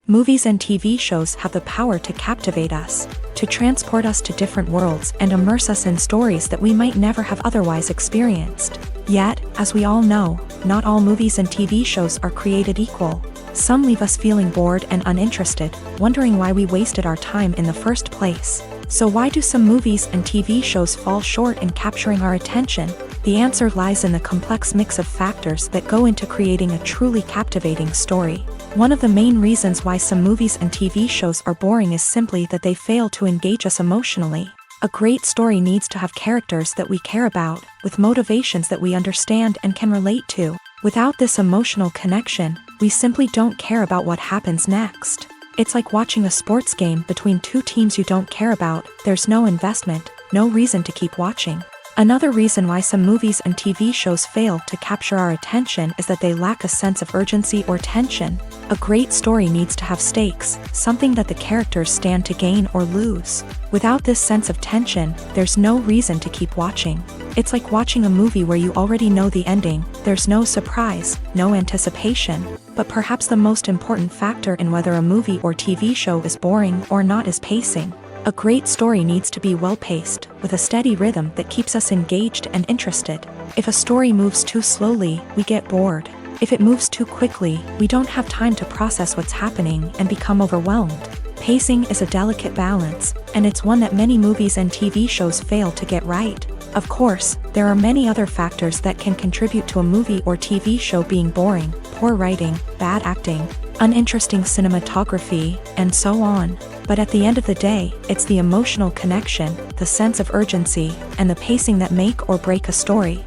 Movies and TV shows have the power to captivate us, to transport us to different worlds and immerse us in stories that we might never have otherwise experienced. Yet, as we all know, not all movies and TV shows are created equal. Some leave us feeling bored and uninterested, wondering why we wasted our time in the first place. So why do some movies and TV shows fall short in capturing our attention? The answer lies in the complex mix of factors that go into creating a truly captivating story. One of the main reasons why some movies and TV shows are boring is simply that they fail to engage us emotionally. A great story needs to have characters that we care about, with motivations that we understand and can relate to. Without this emotional connection, we simply don't care about what happens next. It's like watching a sports game between two teams you don't care about. There's no investment, no reason to keep watching. Another reason why some movies and TV shows fail to capture our attention is that they lack a sense of urgency or tension. A great story needs to have stakes, something that the characters stand to gain or lose. Without this sense of tension, there's no reason to keep watching. It's like watching a movie where you already know the ending. There's no surprise, no anticipation. But perhaps the most important factor in whether a movie or TV show is boring or not is pacing. A great story needs to be well-paced, with a steady rhythm that keeps us engaged and interested. If a story moves too slowly, we get bored. If it moves too quickly, we don't have time to process what's happening and become overwhelmed. Pacing is a delicate balance, and it's one that many movies and TV shows fail to get right. Of course, there are many other factors that can contribute to a movie or TV show being boring: poor writing, bad acting, uninteresting cinematography, and so on. But at the end of the day, it's the emotional connection, the sense of urgency, and the pacing that make or break a story.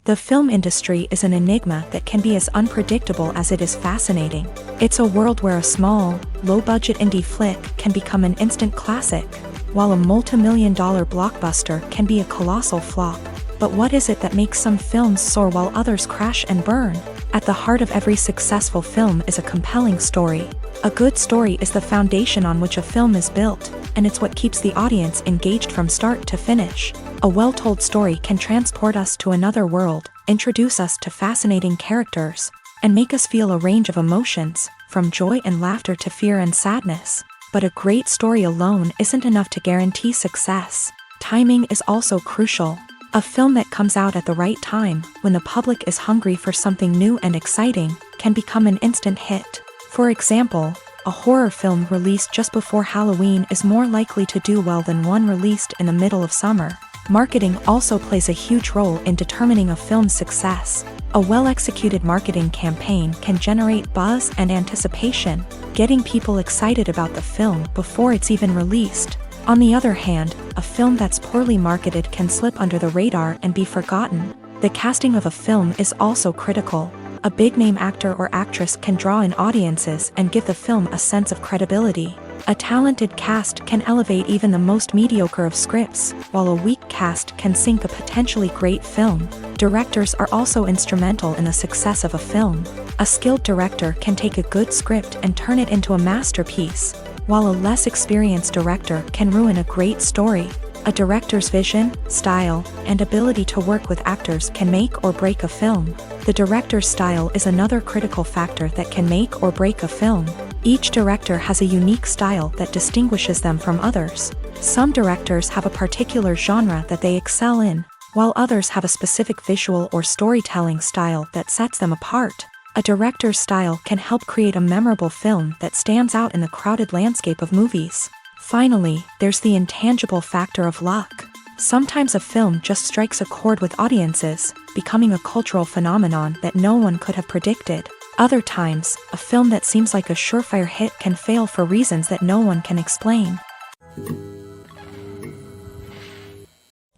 The film industry is an enigma that can be as unpredictable as it is fascinating. It's a world where a small, low-budget indie flick can become an instant classic, while a multi-million-dollar blockbuster can be a colossal flop. But what is it that makes some films soar while others crash and burn? At the heart of every successful film is a compelling story. A good story is the foundation on which a film is built, and it's what keeps the audience engaged from start to finish. A well-told story can transport us to another world, introduce us to fascinating characters, and make us feel a range of emotions, from joy and laughter to fear and sadness. But a great story alone isn't enough to guarantee success. Timing is also crucial. A film that comes out at the right time, when the public is hungry for something new and exciting, can become an instant hit. For example, a horror film released just before Halloween is more likely to do well than one released in the middle of summer. Marketing also plays a huge role in determining a film's success. A well-executed marketing campaign can generate buzz and anticipation, getting people excited about the film before it's even released. On the other hand, a film that's poorly marketed can slip under the radar and be forgotten. The casting of a film is also critical. A big-name actor or actress can draw in audiences and give the film a sense of credibility. A talented cast can elevate even the most mediocre of scripts, while a weak cast can sink a potentially great film. Directors are also instrumental in the success of a film. A skilled director can take a good script and turn it into a masterpiece, while a less experienced director can ruin a great story. A director's vision, style, and ability to work with actors can make or break a film. The director's style is another critical factor that can make or break a film. Each director has a unique style that distinguishes them from others. Some directors have a particular genre that they excel in, while others have a specific visual or storytelling style that sets them apart. A director's style can help create a memorable film that stands out in the crowded landscape of movies. Finally, there's the intangible factor of luck. Sometimes a film just strikes a chord with audiences, becoming a cultural phenomenon that no one could have predicted. Other times, a film that seems like a surefire hit can fail for reasons that no one can explain.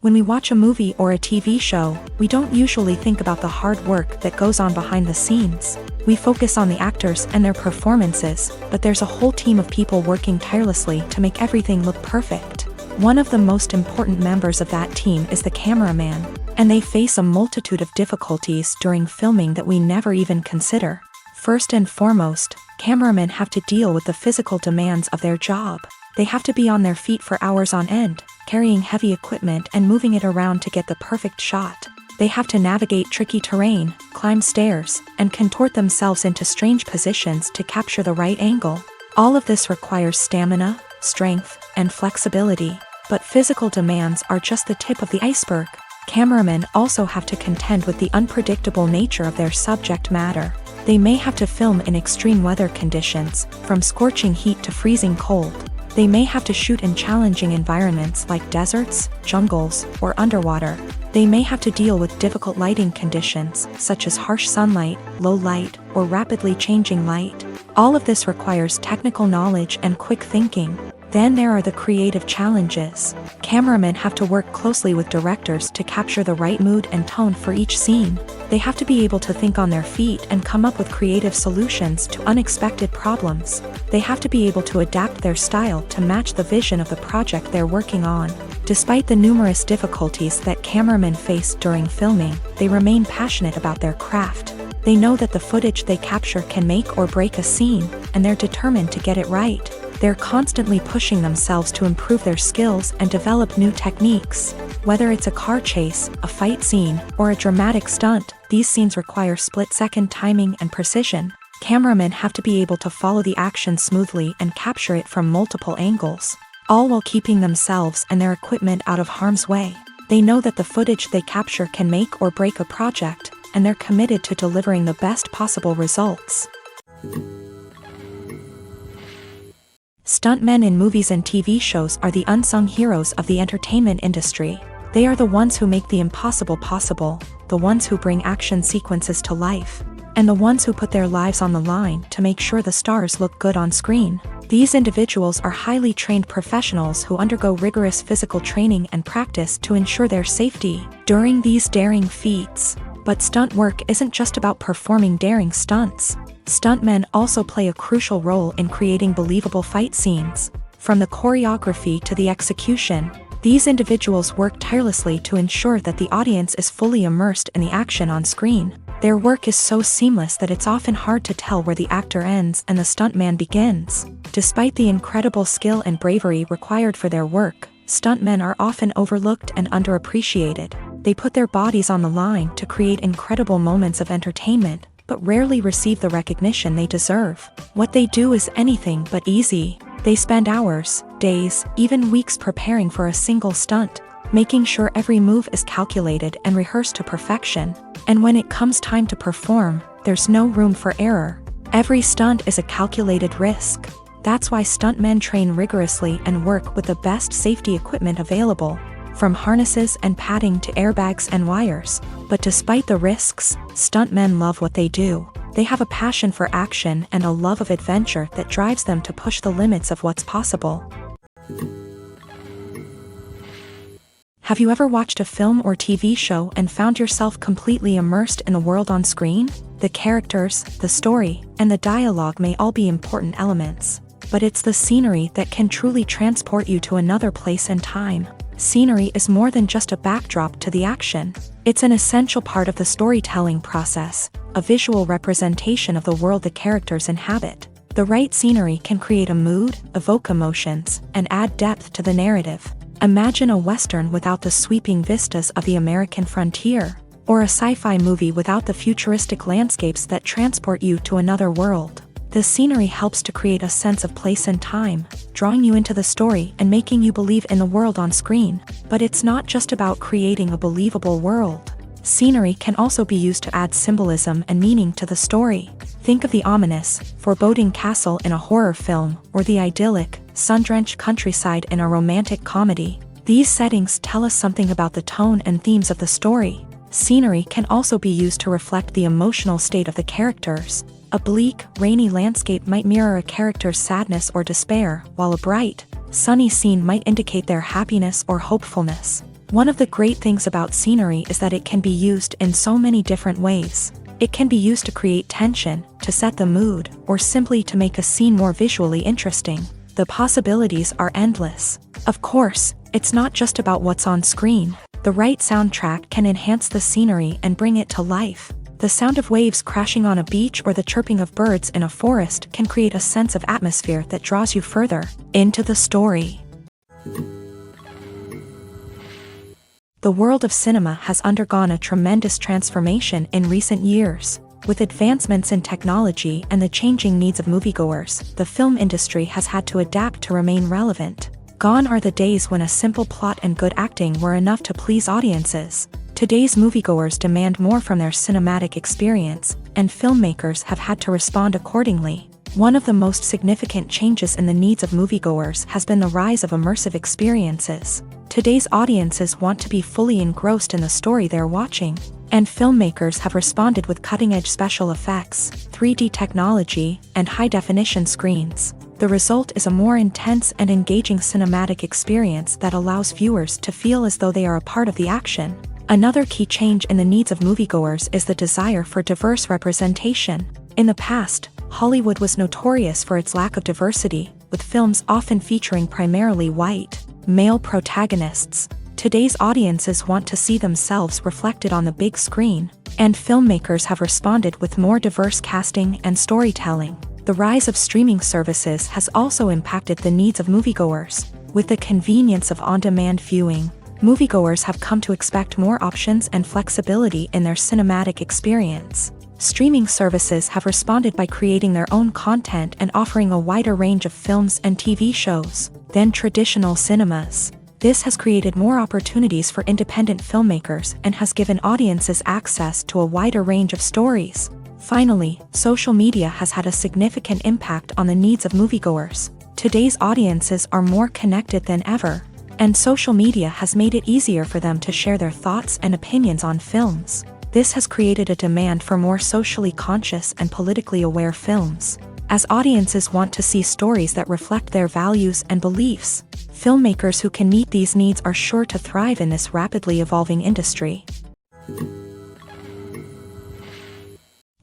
When we watch a movie or a TV show, we don't usually think about the hard work that goes on behind the scenes. We focus on the actors and their performances, but there's a whole team of people working tirelessly to make everything look perfect. One of the most important members of that team is the cameraman, and they face a multitude of difficulties during filming that we never even consider. First and foremost, cameramen have to deal with the physical demands of their job. They have to be on their feet for hours on end, carrying heavy equipment and moving it around to get the perfect shot. They have to navigate tricky terrain, climb stairs, and contort themselves into strange positions to capture the right angle. All of this requires stamina, strength, and flexibility. But physical demands are just the tip of the iceberg. Cameramen also have to contend with the unpredictable nature of their subject matter. They may have to film in extreme weather conditions, from scorching heat to freezing cold. They may have to shoot in challenging environments like deserts, jungles, or underwater. They may have to deal with difficult lighting conditions, such as harsh sunlight, low light, or rapidly changing light. All of this requires technical knowledge and quick thinking. Then there are the creative challenges. Cameramen have to work closely with directors to capture the right mood and tone for each scene. They have to be able to think on their feet and come up with creative solutions to unexpected problems. They have to be able to adapt their style to match the vision of the project they're working on. Despite the numerous difficulties that cameramen face during filming, they remain passionate about their craft. They know that the footage they capture can make or break a scene, and they're determined to get it right. They're constantly pushing themselves to improve their skills and develop new techniques. Whether it's a car chase, a fight scene, or a dramatic stunt, these scenes require split-second timing and precision. Cameramen have to be able to follow the action smoothly and capture it from multiple angles, all while keeping themselves and their equipment out of harm's way. They know that the footage they capture can make or break a project, and they're committed to delivering the best possible results. Stuntmen in movies and TV shows are the unsung heroes of the entertainment industry. They are the ones who make the impossible possible, the ones who bring action sequences to life, and the ones who put their lives on the line to make sure the stars look good on screen. These individuals are highly trained professionals who undergo rigorous physical training and practice to ensure their safety during these daring feats. But stunt work isn't just about performing daring stunts. Stuntmen also play a crucial role in creating believable fight scenes. From the choreography to the execution, these individuals work tirelessly to ensure that the audience is fully immersed in the action on screen. Their work is so seamless that it's often hard to tell where the actor ends and the stuntman begins. Despite the incredible skill and bravery required for their work, stuntmen are often overlooked and underappreciated. They put their bodies on the line to create incredible moments of entertainment, but rarely receive the recognition they deserve. What they do is anything but easy. They spend hours, days, even weeks preparing for a single stunt, making sure every move is calculated and rehearsed to perfection. And when it comes time to perform, there's no room for error. Every stunt is a calculated risk. That's why stuntmen train rigorously and work with the best safety equipment available, from harnesses and padding to airbags and wires. But despite the risks, stuntmen love what they do. They have a passion for action and a love of adventure that drives them to push the limits of what's possible. Have you ever watched a film or TV show and found yourself completely immersed in the world on screen? The characters, the story, and the dialogue may all be important elements, but it's the scenery that can truly transport you to another place and time. Scenery is more than just a backdrop to the action. It's an essential part of the storytelling process, a visual representation of the world the characters inhabit. The right scenery can create a mood, evoke emotions, and add depth to the narrative. Imagine a Western without the sweeping vistas of the American frontier, or a sci-fi movie without the futuristic landscapes that transport you to another world. The scenery helps to create a sense of place and time, drawing you into the story and making you believe in the world on screen. But it's not just about creating a believable world. Scenery can also be used to add symbolism and meaning to the story. Think of the ominous, foreboding castle in a horror film, or the idyllic, sun-drenched countryside in a romantic comedy. These settings tell us something about the tone and themes of the story. Scenery can also be used to reflect the emotional state of the characters. A bleak, rainy landscape might mirror a character's sadness or despair, while a bright, sunny scene might indicate their happiness or hopefulness. One of the great things about scenery is that it can be used in so many different ways. It can be used to create tension, to set the mood, or simply to make a scene more visually interesting. The possibilities are endless. Of course, it's not just about what's on screen. The right soundtrack can enhance the scenery and bring it to life. The sound of waves crashing on a beach or the chirping of birds in a forest can create a sense of atmosphere that draws you further into the story. The world of cinema has undergone a tremendous transformation in recent years. With advancements in technology and the changing needs of moviegoers, the film industry has had to adapt to remain relevant. Gone are the days when a simple plot and good acting were enough to please audiences. Today's moviegoers demand more from their cinematic experience, and filmmakers have had to respond accordingly. One of the most significant changes in the needs of moviegoers has been the rise of immersive experiences. Today's audiences want to be fully engrossed in the story they're watching, and filmmakers have responded with cutting-edge special effects, 3D technology, and high-definition screens. The result is a more intense and engaging cinematic experience that allows viewers to feel as though they are a part of the action. Another key change in the needs of moviegoers is the desire for diverse representation. In the past, Hollywood was notorious for its lack of diversity, with films often featuring primarily white, male protagonists. Today's audiences want to see themselves reflected on the big screen, and filmmakers have responded with more diverse casting and storytelling. The rise of streaming services has also impacted the needs of moviegoers. With the convenience of on-demand viewing, moviegoers have come to expect more options and flexibility in their cinematic experience. Streaming services have responded by creating their own content and offering a wider range of films and TV shows than traditional cinemas. This has created more opportunities for independent filmmakers and has given audiences access to a wider range of stories. Finally, social media has had a significant impact on the needs of moviegoers. Today's audiences are more connected than ever, and social media has made it easier for them to share their thoughts and opinions on films. This has created a demand for more socially conscious and politically aware films. As audiences want to see stories that reflect their values and beliefs, filmmakers who can meet these needs are sure to thrive in this rapidly evolving industry.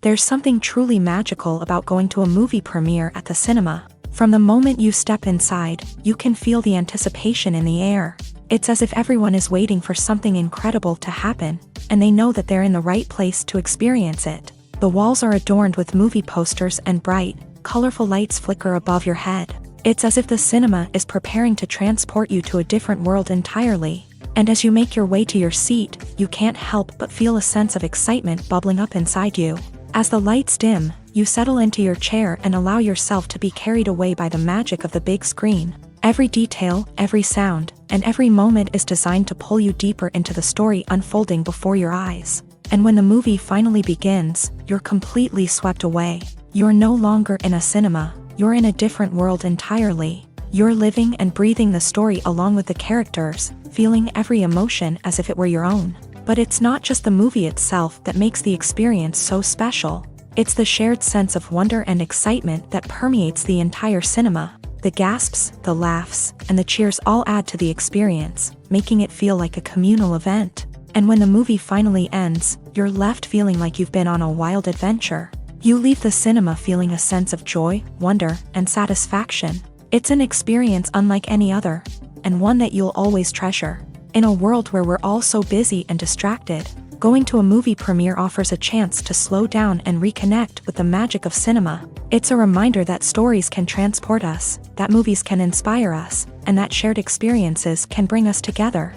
There's something truly magical about going to a movie premiere at the cinema. From the moment you step inside, you can feel the anticipation in the air. It's as if everyone is waiting for something incredible to happen, and they know that they're in the right place to experience it. The walls are adorned with movie posters and bright, colorful lights flicker above your head. It's as if the cinema is preparing to transport you to a different world entirely. And as you make your way to your seat, you can't help but feel a sense of excitement bubbling up inside you. As the lights dim, you settle into your chair and allow yourself to be carried away by the magic of the big screen. Every detail, every sound, and every moment is designed to pull you deeper into the story unfolding before your eyes. And when the movie finally begins, you're completely swept away. You're no longer in a cinema, you're in a different world entirely. You're living and breathing the story along with the characters, feeling every emotion as if it were your own. But it's not just the movie itself that makes the experience so special. It's the shared sense of wonder and excitement that permeates the entire cinema. The gasps, the laughs, and the cheers all add to the experience, making it feel like a communal event. And when the movie finally ends, you're left feeling like you've been on a wild adventure. You leave the cinema feeling a sense of joy, wonder, and satisfaction. It's an experience unlike any other, and one that you'll always treasure. In a world where we're all so busy and distracted, going to a movie premiere offers a chance to slow down and reconnect with the magic of cinema. It's a reminder that stories can transport us, that movies can inspire us, and that shared experiences can bring us together.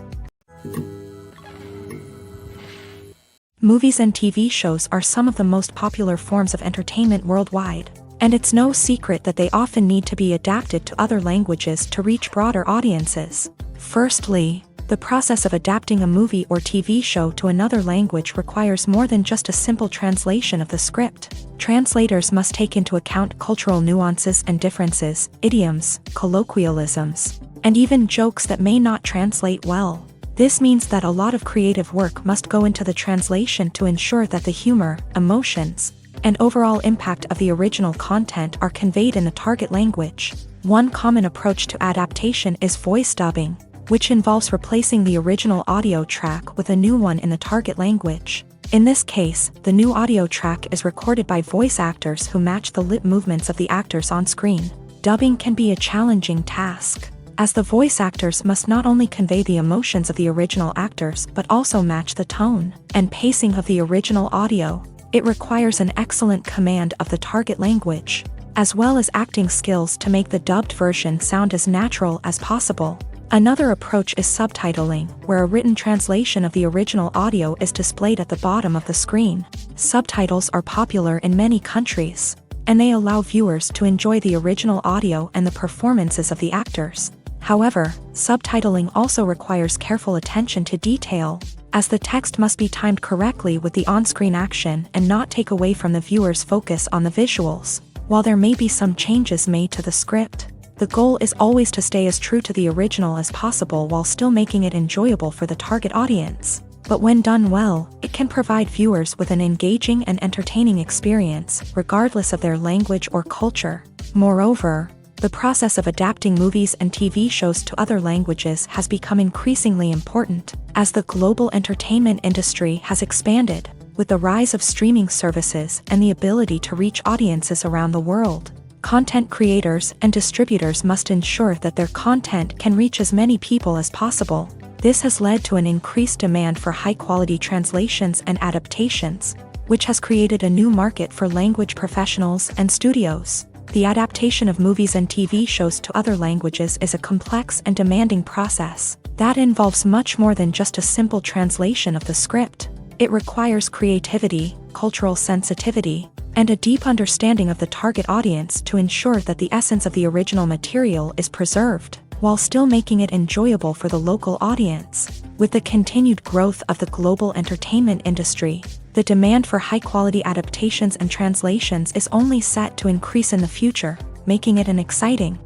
Movies and TV shows are some of the most popular forms of entertainment worldwide, and it's no secret that they often need to be adapted to other languages to reach broader audiences. Firstly, the process of adapting a movie or TV show to another language requires more than just a simple translation of the script. Translators must take into account cultural nuances and differences, idioms, colloquialisms, and even jokes that may not translate well. This means that a lot of creative work must go into the translation to ensure that the humor, emotions, and overall impact of the original content are conveyed in the target language. One common approach to adaptation is voice dubbing. which involves replacing the original audio track with a new one in the target language. In this case, the new audio track is recorded by voice actors who match the lip movements of the actors on screen. Dubbing can be a challenging task, as the voice actors must not only convey the emotions of the original actors but also match the tone and pacing of the original audio. It requires an excellent command of the target language, as well as acting skills to make the dubbed version sound as natural as possible. Another approach is subtitling, where a written translation of the original audio is displayed at the bottom of the screen. Subtitles are popular in many countries, and they allow viewers to enjoy the original audio and the performances of the actors. However, subtitling also requires careful attention to detail, as the text must be timed correctly with the on-screen action and not take away from the viewer's focus on the visuals. While there may be some changes made to the script, the goal is always to stay as true to the original as possible while still making it enjoyable for the target audience. But when done well, it can provide viewers with an engaging and entertaining experience, regardless of their language or culture. Moreover, the process of adapting movies and TV shows to other languages has become increasingly important, as the global entertainment industry has expanded, with the rise of streaming services and the ability to reach audiences around the world. Content creators and distributors must ensure that their content can reach as many people as possible. This has led to an increased demand for high-quality translations and adaptations, which has created a new market for language professionals and studios. The adaptation of movies and TV shows to other languages is a complex and demanding process that involves much more than just a simple translation of the script. It requires creativity, cultural sensitivity, and a deep understanding of the target audience to ensure that the essence of the original material is preserved, while still making it enjoyable for the local audience. With the continued growth of the global entertainment industry, the demand for high-quality adaptations and translations is only set to increase in the future, making it an exciting.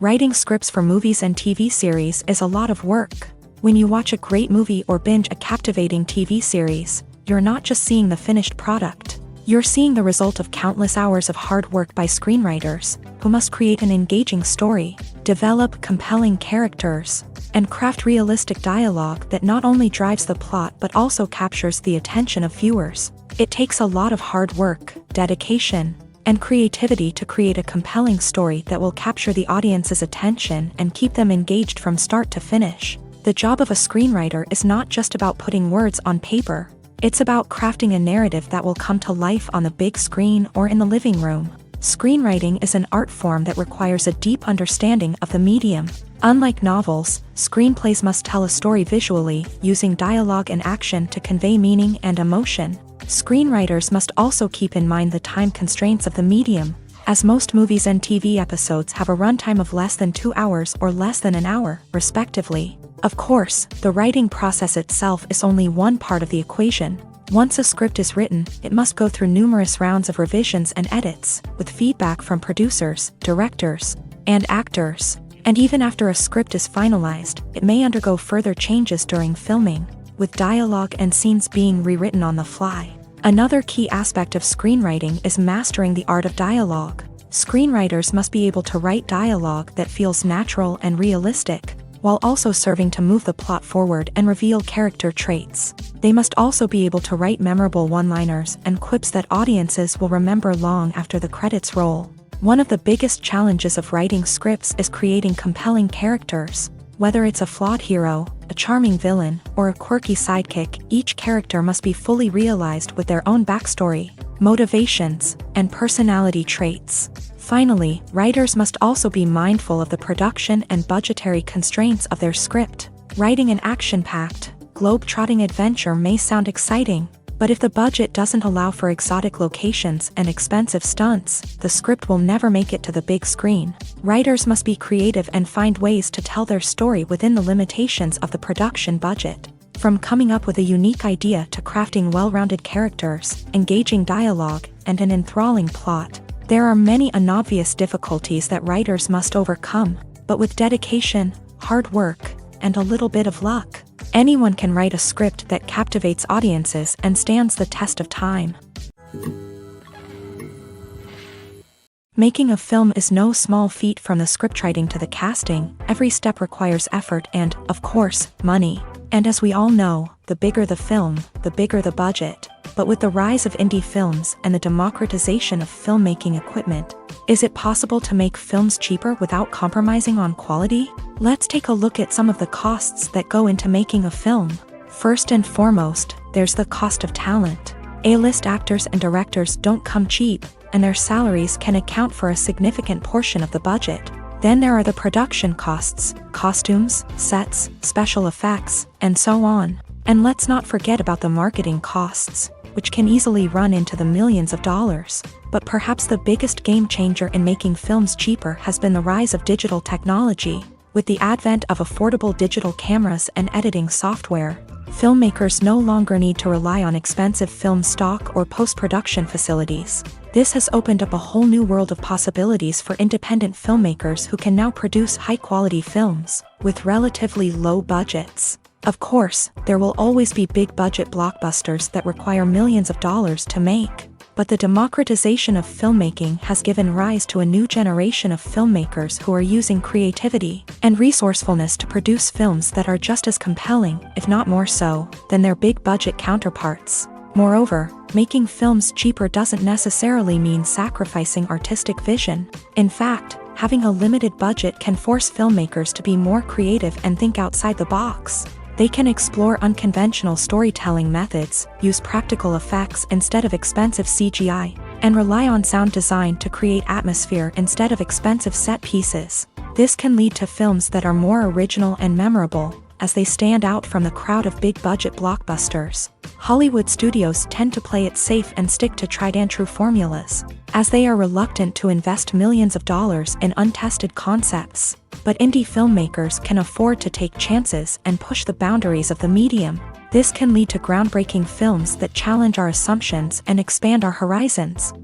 Writing scripts for movies and TV series is a lot of work. When you watch a great movie or binge a captivating TV series, you're not just seeing the finished product. You're seeing the result of countless hours of hard work by screenwriters, who must create an engaging story, develop compelling characters, and craft realistic dialogue that not only drives the plot but also captures the attention of viewers. It takes a lot of hard work, dedication, and creativity to create a compelling story that will capture the audience's attention and keep them engaged from start to finish. The job of a screenwriter is not just about putting words on paper. It's about crafting a narrative that will come to life on the big screen or in the living room. Screenwriting is an art form that requires a deep understanding of the medium. Unlike novels, screenplays must tell a story visually, using dialogue and action to convey meaning and emotion. Screenwriters must also keep in mind the time constraints of the medium, as most movies and TV episodes have a runtime of less than 2 hours or less than an hour, respectively. Of course, the writing process itself is only one part of the equation. Once a script is written, it must go through numerous rounds of revisions and edits, with feedback from producers, directors, and actors. And even after a script is finalized, it may undergo further changes during filming, with dialogue and scenes being rewritten on the fly. Another key aspect of screenwriting is mastering the art of dialogue. Screenwriters must be able to write dialogue that feels natural and realistic, while also serving to move the plot forward and reveal character traits. They must also be able to write memorable one-liners and quips that audiences will remember long after the credits roll. One of the biggest challenges of writing scripts is creating compelling characters. Whether it's a flawed hero, a charming villain, or a quirky sidekick, each character must be fully realized with their own backstory, motivations, and personality traits. Finally, writers must also be mindful of the production and budgetary constraints of their script. Writing an action-packed, globe-trotting adventure may sound exciting, but if the budget doesn't allow for exotic locations and expensive stunts, the script will never make it to the big screen. Writers must be creative and find ways to tell their story within the limitations of the production budget. From coming up with a unique idea to crafting well-rounded characters, engaging dialogue, and an enthralling plot, there are many unobvious difficulties that writers must overcome, but with dedication, hard work, and a little bit of luck, anyone can write a script that captivates audiences and stands the test of time. Making a film is no small feat. From the scriptwriting to the casting, every step requires effort and, of course, money. And as we all know, the bigger the film, the bigger the budget. But with the rise of indie films and the democratization of filmmaking equipment, is it possible to make films cheaper without compromising on quality? Let's take a look at some of the costs that go into making a film. First and foremost, there's the cost of talent. A-list actors and directors don't come cheap, and their salaries can account for a significant portion of the budget. Then there are the production costs, costumes, sets, special effects, and so on. And let's not forget about the marketing costs, which can easily run into the millions of dollars. But perhaps the biggest game changer in making films cheaper has been the rise of digital technology. With the advent of affordable digital cameras and editing software, filmmakers no longer need to rely on expensive film stock or post-production facilities. This has opened up a whole new world of possibilities for independent filmmakers who can now produce high-quality films with relatively low budgets. Of course, there will always be big-budget blockbusters that require millions of dollars to make. But the democratization of filmmaking has given rise to a new generation of filmmakers who are using creativity and resourcefulness to produce films that are just as compelling, if not more so, than their big-budget counterparts. Moreover, making films cheaper doesn't necessarily mean sacrificing artistic vision. In fact, having a limited budget can force filmmakers to be more creative and think outside the box. They can explore unconventional storytelling methods, use practical effects instead of expensive CGI, and rely on sound design to create atmosphere instead of expensive set pieces. This can lead to films that are more original and memorable, as they stand out from the crowd of big-budget blockbusters. Hollywood studios tend to play it safe and stick to tried-and-true formulas, as they are reluctant to invest millions of dollars in untested concepts. But indie filmmakers can afford to take chances and push the boundaries of the medium. This can lead to groundbreaking films that challenge our assumptions and expand our horizons.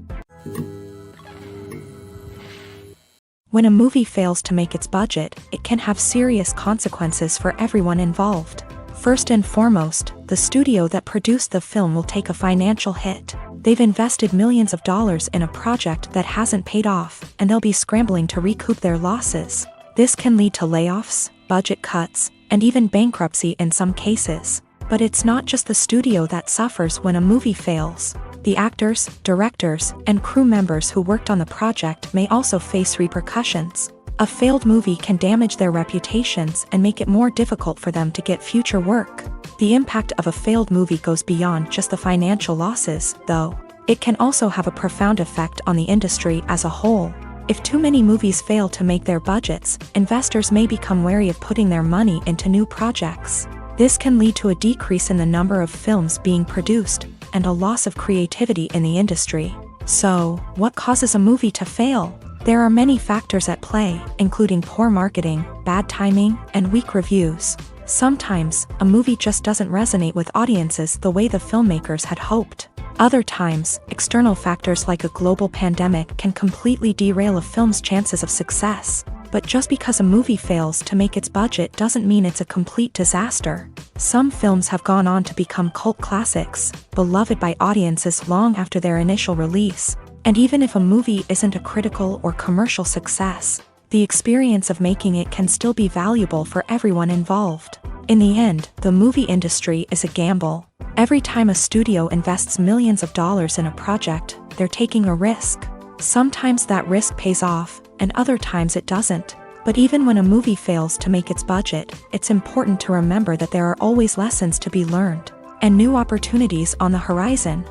When a movie fails to make its budget, it can have serious consequences for everyone involved. First and foremost, the studio that produced the film will take a financial hit. They've invested millions of dollars in a project that hasn't paid off, and they'll be scrambling to recoup their losses. This can lead to layoffs, budget cuts, and even bankruptcy in some cases. But it's not just the studio that suffers when a movie fails. The actors, directors, and crew members who worked on the project may also face repercussions. A failed movie can damage their reputations and make it more difficult for them to get future work. The impact of a failed movie goes beyond just the financial losses, though. It can also have a profound effect on the industry as a whole. If too many movies fail to make their budgets, investors may become wary of putting their money into new projects. This can lead to a decrease in the number of films being produced, and a loss of creativity in the industry. So, what causes a movie to fail? There are many factors at play, including poor marketing, bad timing, and weak reviews. Sometimes, a movie just doesn't resonate with audiences the way the filmmakers had hoped. Other times, external factors like a global pandemic can completely derail a film's chances of success. But just because a movie fails to make its budget doesn't mean it's a complete disaster. Some films have gone on to become cult classics, beloved by audiences long after their initial release. And even if a movie isn't a critical or commercial success, the experience of making it can still be valuable for everyone involved. In the end, the movie industry is a gamble. Every time a studio invests millions of dollars in a project, they're taking a risk. Sometimes that risk pays off, and other times it doesn't. But even when a movie fails to make its budget, it's important to remember that there are always lessons to be learned, and new opportunities on the horizon.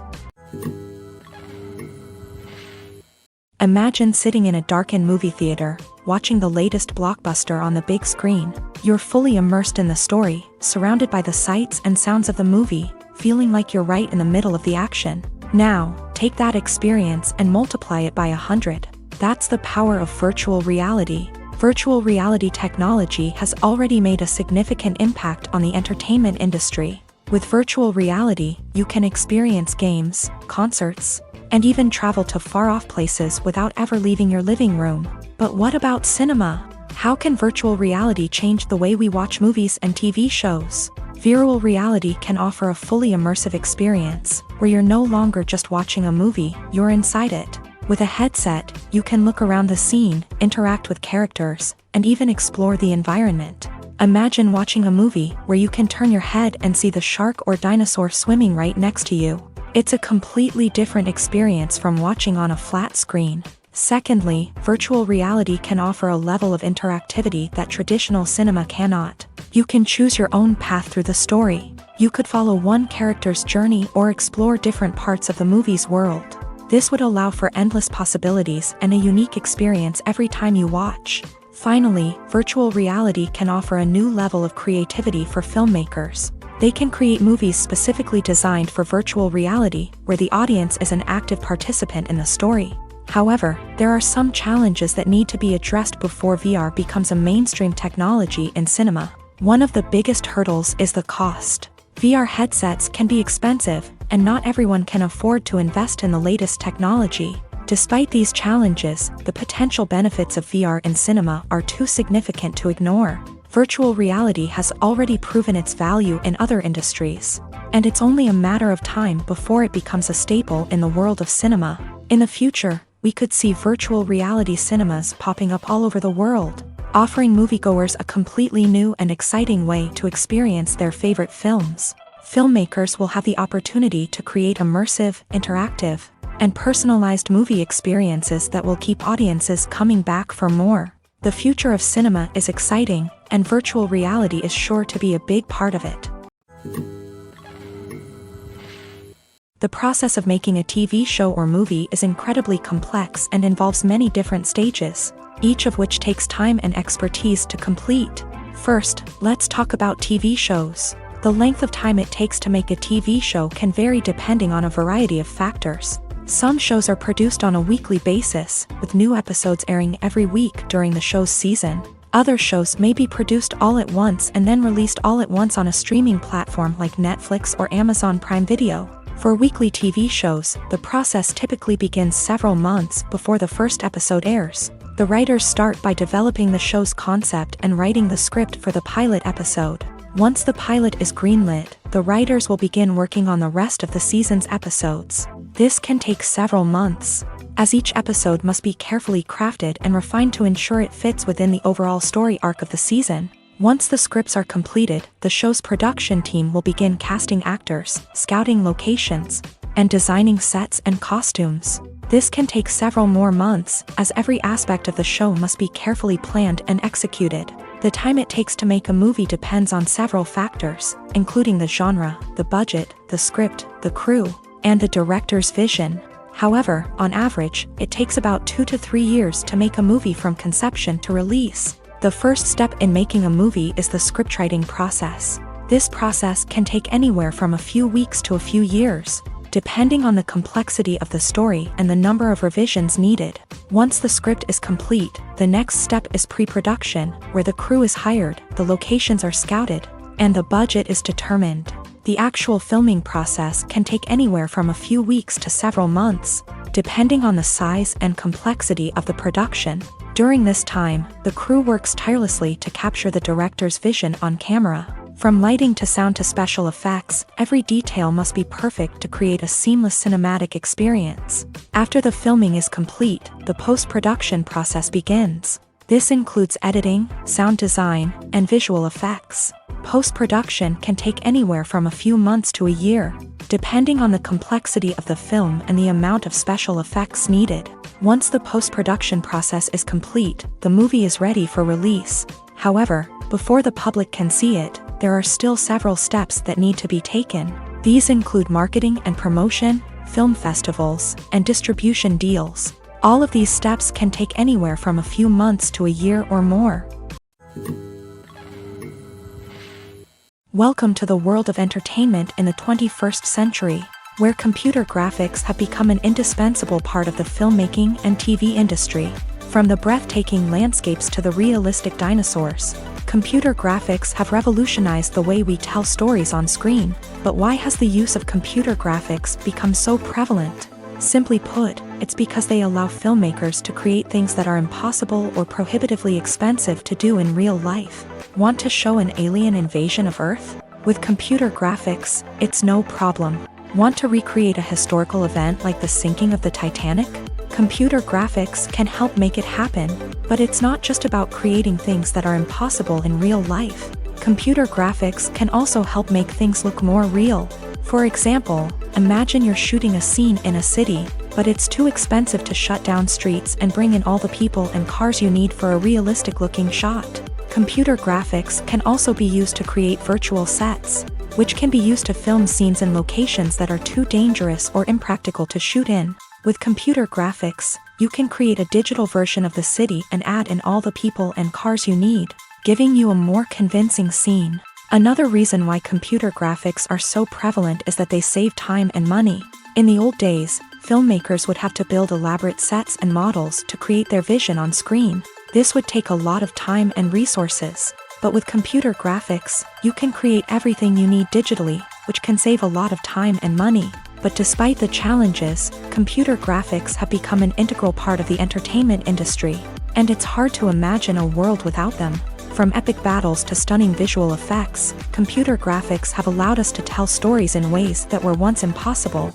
Imagine sitting in a darkened movie theater, watching the latest blockbuster on the big screen. You're fully immersed in the story, surrounded by the sights and sounds of the movie, feeling like you're right in the middle of the action. Now, take that experience and multiply it by 100. That's the power of virtual reality. Virtual reality technology has already made a significant impact on the entertainment industry. With virtual reality, you can experience games, concerts, and even travel to far-off places without ever leaving your living room. But what about cinema? How can virtual reality change the way we watch movies and TV shows? Virtual reality can offer a fully immersive experience, where you're no longer just watching a movie, you're inside it. With a headset, you can look around the scene, interact with characters, and even explore the environment. Imagine watching a movie where you can turn your head and see the shark or dinosaur swimming right next to you. It's a completely different experience from watching on a flat screen. Secondly, virtual reality can offer a level of interactivity that traditional cinema cannot. You can choose your own path through the story. You could follow one character's journey or explore different parts of the movie's world. This would allow for endless possibilities and a unique experience every time you watch. Finally, virtual reality can offer a new level of creativity for filmmakers. They can create movies specifically designed for virtual reality, where the audience is an active participant in the story. However, there are some challenges that need to be addressed before VR becomes a mainstream technology in cinema. One of the biggest hurdles is the cost. VR headsets can be expensive, and not everyone can afford to invest in the latest technology. Despite these challenges, the potential benefits of VR in cinema are too significant to ignore. Virtual reality has already proven its value in other industries, and it's only a matter of time before it becomes a staple in the world of cinema. In the future, we could see virtual reality cinemas popping up all over the world, offering moviegoers a completely new and exciting way to experience their favorite films. Filmmakers will have the opportunity to create immersive, interactive, and personalized movie experiences that will keep audiences coming back for more. The future of cinema is exciting, and virtual reality is sure to be a big part of it. The process of making a TV show or movie is incredibly complex and involves many different stages, each of which takes time and expertise to complete. First, let's talk about TV shows. The length of time it takes to make a TV show can vary depending on a variety of factors. Some shows are produced on a weekly basis, with new episodes airing every week during the show's season. Other shows may be produced all at once and then released all at once on a streaming platform like Netflix or Amazon Prime Video. For weekly TV shows, the process typically begins several months before the first episode airs. The writers start by developing the show's concept and writing the script for the pilot episode. Once the pilot is greenlit, the writers will begin working on the rest of the season's episodes. This can take several months, as each episode must be carefully crafted and refined to ensure it fits within the overall story arc of the season. Once the scripts are completed, the show's production team will begin casting actors, scouting locations, and designing sets and costumes. This can take several more months, as every aspect of the show must be carefully planned and executed. The time it takes to make a movie depends on several factors, including the genre, the budget, the script, the crew, and the director's vision. However, on average, it takes about 2 to 3 years to make a movie from conception to release. The first step in making a movie is the scriptwriting process. This process can take anywhere from a few weeks to a few years, depending on the complexity of the story and the number of revisions needed. Once the script is complete, the next step is pre-production, where the crew is hired, the locations are scouted, and the budget is determined. The actual filming process can take anywhere from a few weeks to several months, depending on the size and complexity of the production. During this time, the crew works tirelessly to capture the director's vision on camera. From lighting to sound to special effects, every detail must be perfect to create a seamless cinematic experience. After the filming is complete, the post-production process begins. This includes editing, sound design, and visual effects. Post-production can take anywhere from a few months to a year, depending on the complexity of the film and the amount of special effects needed. Once the post-production process is complete, the movie is ready for release. However, before the public can see it, there are still several steps that need to be taken. These include marketing and promotion, film festivals, and distribution deals. All of these steps can take anywhere from a few months to a year or more. Welcome to the world of entertainment in the 21st century, where computer graphics have become an indispensable part of the filmmaking and TV industry. From the breathtaking landscapes to the realistic dinosaurs, computer graphics have revolutionized the way we tell stories on screen. But why has the use of computer graphics become so prevalent? Simply put, it's because they allow filmmakers to create things that are impossible or prohibitively expensive to do in real life. Want to show an alien invasion of Earth? With computer graphics, it's no problem. Want to recreate a historical event like the sinking of the Titanic? Computer graphics can help make it happen, but it's not just about creating things that are impossible in real life. Computer graphics can also help make things look more real. For example, imagine you're shooting a scene in a city, but it's too expensive to shut down streets and bring in all the people and cars you need for a realistic-looking shot. Computer graphics can also be used to create virtual sets, which can be used to film scenes in locations that are too dangerous or impractical to shoot in. With computer graphics, you can create a digital version of the city and add in all the people and cars you need, giving you a more convincing scene. Another reason why computer graphics are so prevalent is that they save time and money. In the old days, filmmakers would have to build elaborate sets and models to create their vision on screen. This would take a lot of time and resources. But with computer graphics, you can create everything you need digitally, which can save a lot of time and money. But despite the challenges, computer graphics have become an integral part of the entertainment industry, and it's hard to imagine a world without them. From epic battles to stunning visual effects, computer graphics have allowed us to tell stories in ways that were once impossible.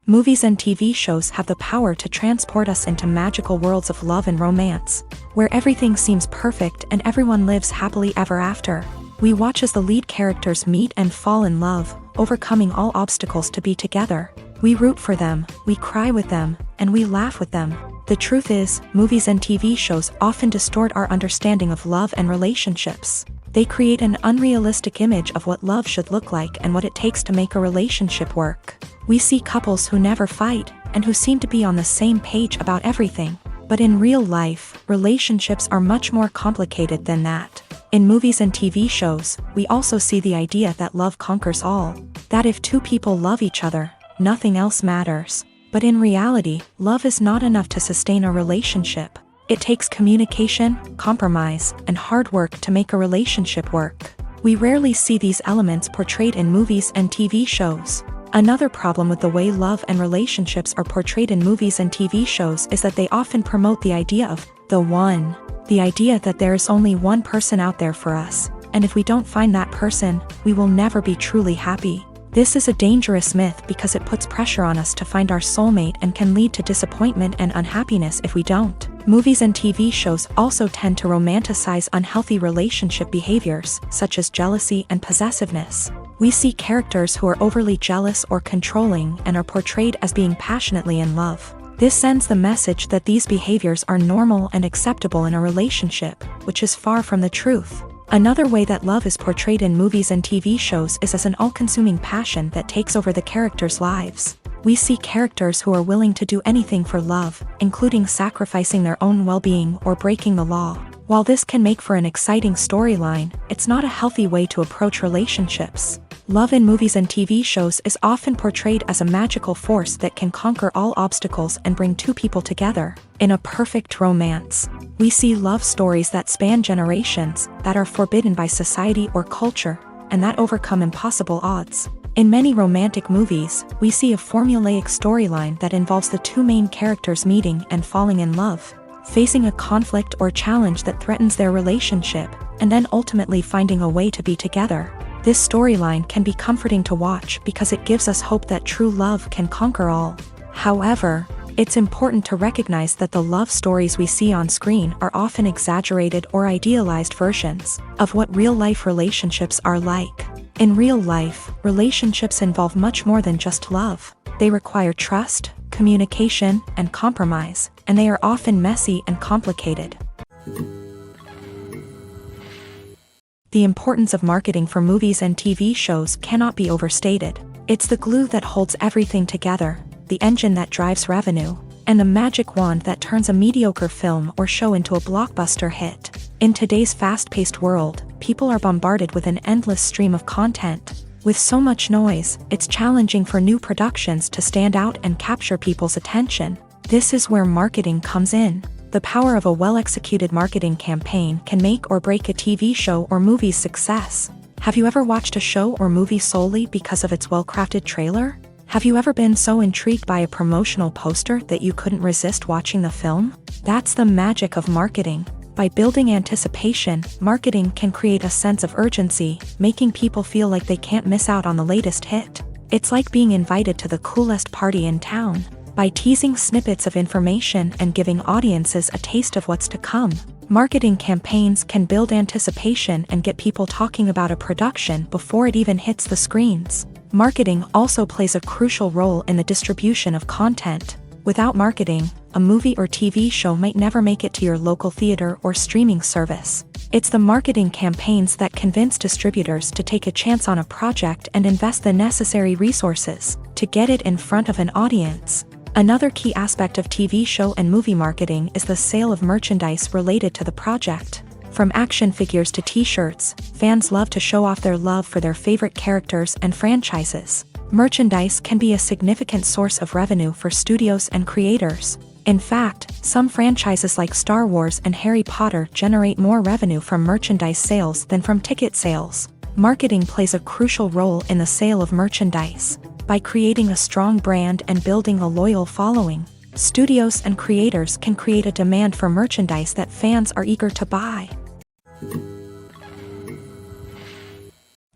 Movies and TV shows have the power to transport us into magical worlds of love and romance, where everything seems perfect and everyone lives happily ever after. We watch as the lead characters meet and fall in love, overcoming all obstacles to be together. We root for them, we cry with them, and we laugh with them. The truth is, movies and TV shows often distort our understanding of love and relationships. They create an unrealistic image of what love should look like and what it takes to make a relationship work. We see couples who never fight, and who seem to be on the same page about everything. But in real life, relationships are much more complicated than that. In movies and TV shows, we also see the idea that love conquers all. That if two people love each other, nothing else matters. But in reality, love is not enough to sustain a relationship. It takes communication, compromise, and hard work to make a relationship work. We rarely see these elements portrayed in movies and TV shows. Another problem with the way love and relationships are portrayed in movies and TV shows is that they often promote the idea of the one. The idea that there is only one person out there for us, and if we don't find that person, we will never be truly happy. This is a dangerous myth because it puts pressure on us to find our soulmate and can lead to disappointment and unhappiness if we don't. Movies and TV shows also tend to romanticize unhealthy relationship behaviors, such as jealousy and possessiveness. We see characters who are overly jealous or controlling and are portrayed as being passionately in love. This sends the message that these behaviors are normal and acceptable in a relationship, which is far from the truth. Another way that love is portrayed in movies and TV shows is as an all-consuming passion that takes over the characters' lives. We see characters who are willing to do anything for love, including sacrificing their own well-being or breaking the law. While this can make for an exciting storyline, it's not a healthy way to approach relationships. Love in movies and TV shows is often portrayed as a magical force that can conquer all obstacles and bring two people together in a perfect romance. We see love stories that span generations, that are forbidden by society or culture, and that overcome impossible odds. In many romantic movies, we see a formulaic storyline that involves the two main characters meeting and falling in love, facing a conflict or challenge that threatens their relationship, and then ultimately finding a way to be together. This storyline can be comforting to watch because it gives us hope that true love can conquer all. However, it's important to recognize that the love stories we see on screen are often exaggerated or idealized versions of what real-life relationships are like. In real life, relationships involve much more than just love. They require trust, communication, and compromise, and they are often messy and complicated. The importance of marketing for movies and TV shows cannot be overstated. It's the glue that holds everything together, the engine that drives revenue, and the magic wand that turns a mediocre film or show into a blockbuster hit. In today's fast-paced world, people are bombarded with an endless stream of content. With so much noise, it's challenging for new productions to stand out and capture people's attention. This is where marketing comes in. The power of a well-executed marketing campaign can make or break a TV show or movie's success. Have you ever watched a show or movie solely because of its well-crafted trailer? Have you ever been so intrigued by a promotional poster that you couldn't resist watching the film? That's the magic of marketing. By building anticipation, marketing can create a sense of urgency, making people feel like they can't miss out on the latest hit. It's like being invited to the coolest party in town. By teasing snippets of information and giving audiences a taste of what's to come, marketing campaigns can build anticipation and get people talking about a production before it even hits the screens. Marketing also plays a crucial role in the distribution of content. Without marketing, a movie or TV show might never make it to your local theater or streaming service. It's the marketing campaigns that convince distributors to take a chance on a project and invest the necessary resources to get it in front of an audience. Another key aspect of TV show and movie marketing is the sale of merchandise related to the project. From action figures to t-shirts, fans love to show off their love for their favorite characters and franchises. Merchandise can be a significant source of revenue for studios and creators. In fact, some franchises like Star Wars and Harry Potter generate more revenue from merchandise sales than from ticket sales. Marketing plays a crucial role in the sale of merchandise. By creating a strong brand and building a loyal following, studios and creators can create a demand for merchandise that fans are eager to buy.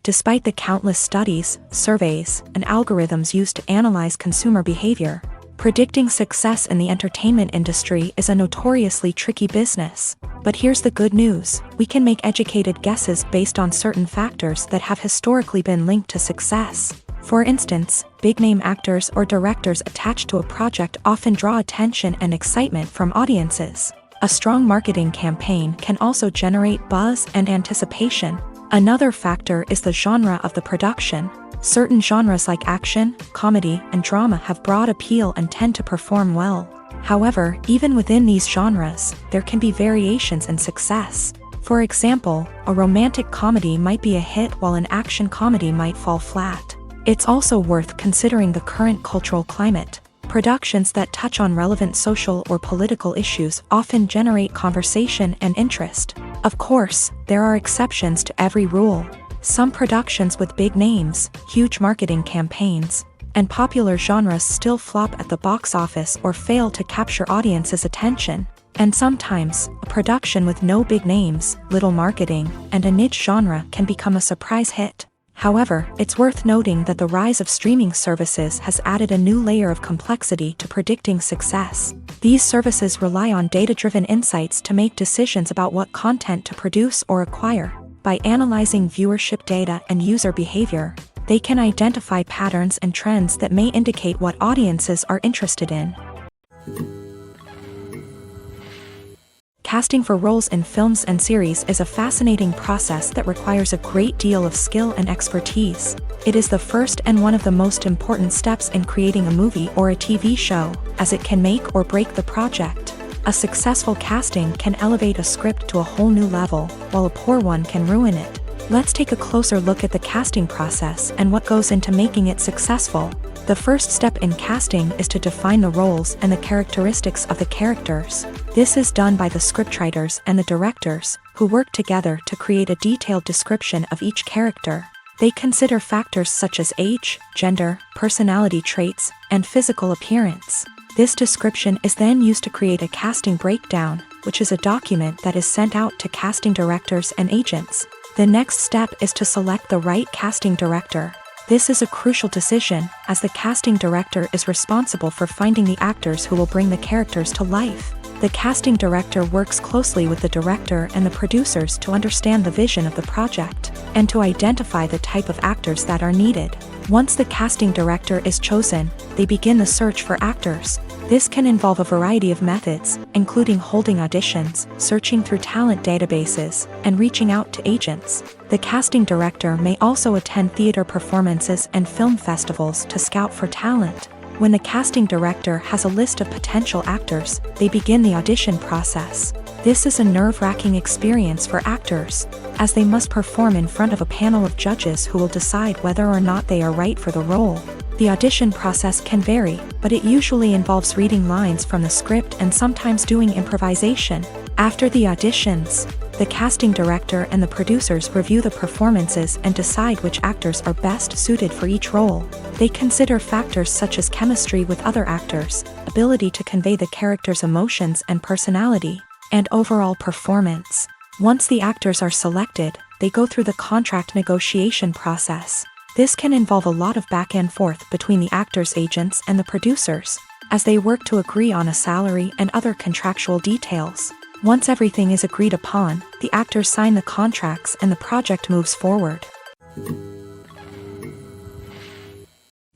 Despite the countless studies, surveys, and algorithms used to analyze consumer behavior, predicting success in the entertainment industry is a notoriously tricky business. But here's the good news: we can make educated guesses based on certain factors that have historically been linked to success. For instance, big-name actors or directors attached to a project often draw attention and excitement from audiences. A strong marketing campaign can also generate buzz and anticipation. Another factor is the genre of the production. Certain genres like action, comedy, and drama have broad appeal and tend to perform well. However, even within these genres, there can be variations in success. For example, a romantic comedy might be a hit while an action comedy might fall flat. It's also worth considering the current cultural climate. Productions that touch on relevant social or political issues often generate conversation and interest. Of course, there are exceptions to every rule. Some productions with big names, huge marketing campaigns, and popular genres still flop at the box office or fail to capture audiences' attention. And sometimes, a production with no big names, little marketing, and a niche genre can become a surprise hit. However, it's worth noting that the rise of streaming services has added a new layer of complexity to predicting success. These services rely on data-driven insights to make decisions about what content to produce or acquire. By analyzing viewership data and user behavior, they can identify patterns and trends that may indicate what audiences are interested in. Casting for roles in films and series is a fascinating process that requires a great deal of skill and expertise. It is the first and one of the most important steps in creating a movie or a TV show, as it can make or break the project. A successful casting can elevate a script to a whole new level, while a poor one can ruin it. Let's take a closer look at the casting process and what goes into making it successful. The first step in casting is to define the roles and the characteristics of the characters. This is done by the scriptwriters and the directors, who work together to create a detailed description of each character. They consider factors such as age, gender, personality traits, and physical appearance. This description is then used to create a casting breakdown, which is a document that is sent out to casting directors and agents. The next step is to select the right casting director. This is a crucial decision, as the casting director is responsible for finding the actors who will bring the characters to life. The casting director works closely with the director and the producers to understand the vision of the project, and to identify the type of actors that are needed. Once the casting director is chosen, they begin the search for actors. This can involve a variety of methods, including holding auditions, searching through talent databases, and reaching out to agents. The casting director may also attend theater performances and film festivals to scout for talent. When the casting director has a list of potential actors, they begin the audition process. This is a nerve-wracking experience for actors, as they must perform in front of a panel of judges who will decide whether or not they are right for the role. The audition process can vary, but it usually involves reading lines from the script and sometimes doing improvisation. After the auditions, the casting director and the producers review the performances and decide which actors are best suited for each role. They consider factors such as chemistry with other actors, ability to convey the character's emotions and personality, and overall performance. Once the actors are selected, they go through the contract negotiation process. This can involve a lot of back and forth between the actors' agents and the producers, as they work to agree on a salary and other contractual details. Once everything is agreed upon, the actors sign the contracts and the project moves forward.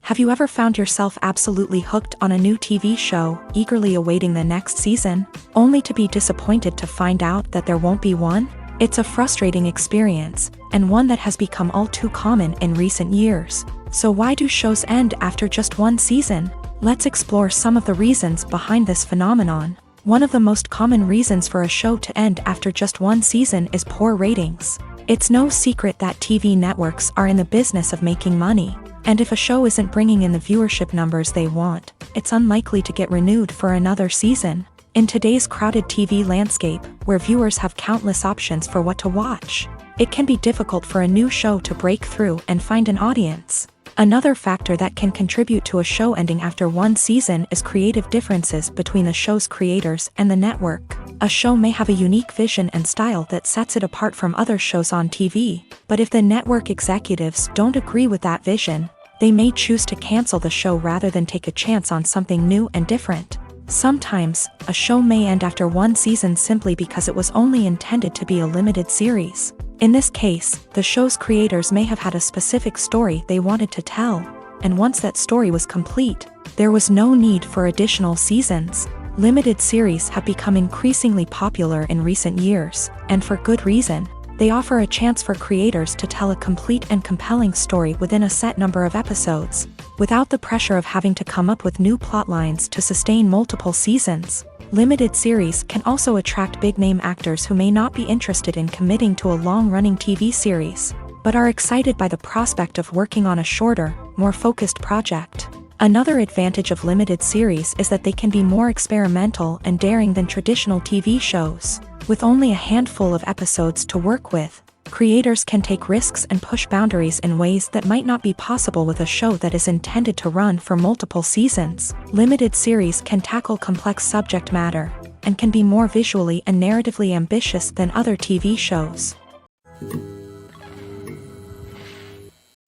Have you ever found yourself absolutely hooked on a new TV show, eagerly awaiting the next season, only to be disappointed to find out that there won't be one? It's a frustrating experience, and one that has become all too common in recent years. So why do shows end after just one season? Let's explore some of the reasons behind this phenomenon. One of the most common reasons for a show to end after just one season is poor ratings. It's no secret that TV networks are in the business of making money, and if a show isn't bringing in the viewership numbers they want, it's unlikely to get renewed for another season. In today's crowded TV landscape, where viewers have countless options for what to watch, it can be difficult for a new show to break through and find an audience. Another factor that can contribute to a show ending after one season is creative differences between the show's creators and the network. A show may have a unique vision and style that sets it apart from other shows on TV, but if the network executives don't agree with that vision, they may choose to cancel the show rather than take a chance on something new and different. Sometimes, a show may end after one season simply because it was only intended to be a limited series. In this case, the show's creators may have had a specific story they wanted to tell, and once that story was complete, there was no need for additional seasons. Limited series have become increasingly popular in recent years, and for good reason. They offer a chance for creators to tell a complete and compelling story within a set number of episodes, without the pressure of having to come up with new plotlines to sustain multiple seasons. Limited series can also attract big-name actors who may not be interested in committing to a long-running TV series, but are excited by the prospect of working on a shorter, more focused project. Another advantage of limited series is that they can be more experimental and daring than traditional TV shows. With only a handful of episodes to work with, creators can take risks and push boundaries in ways that might not be possible with a show that is intended to run for multiple seasons. Limited series can tackle complex subject matter, and can be more visually and narratively ambitious than other TV shows.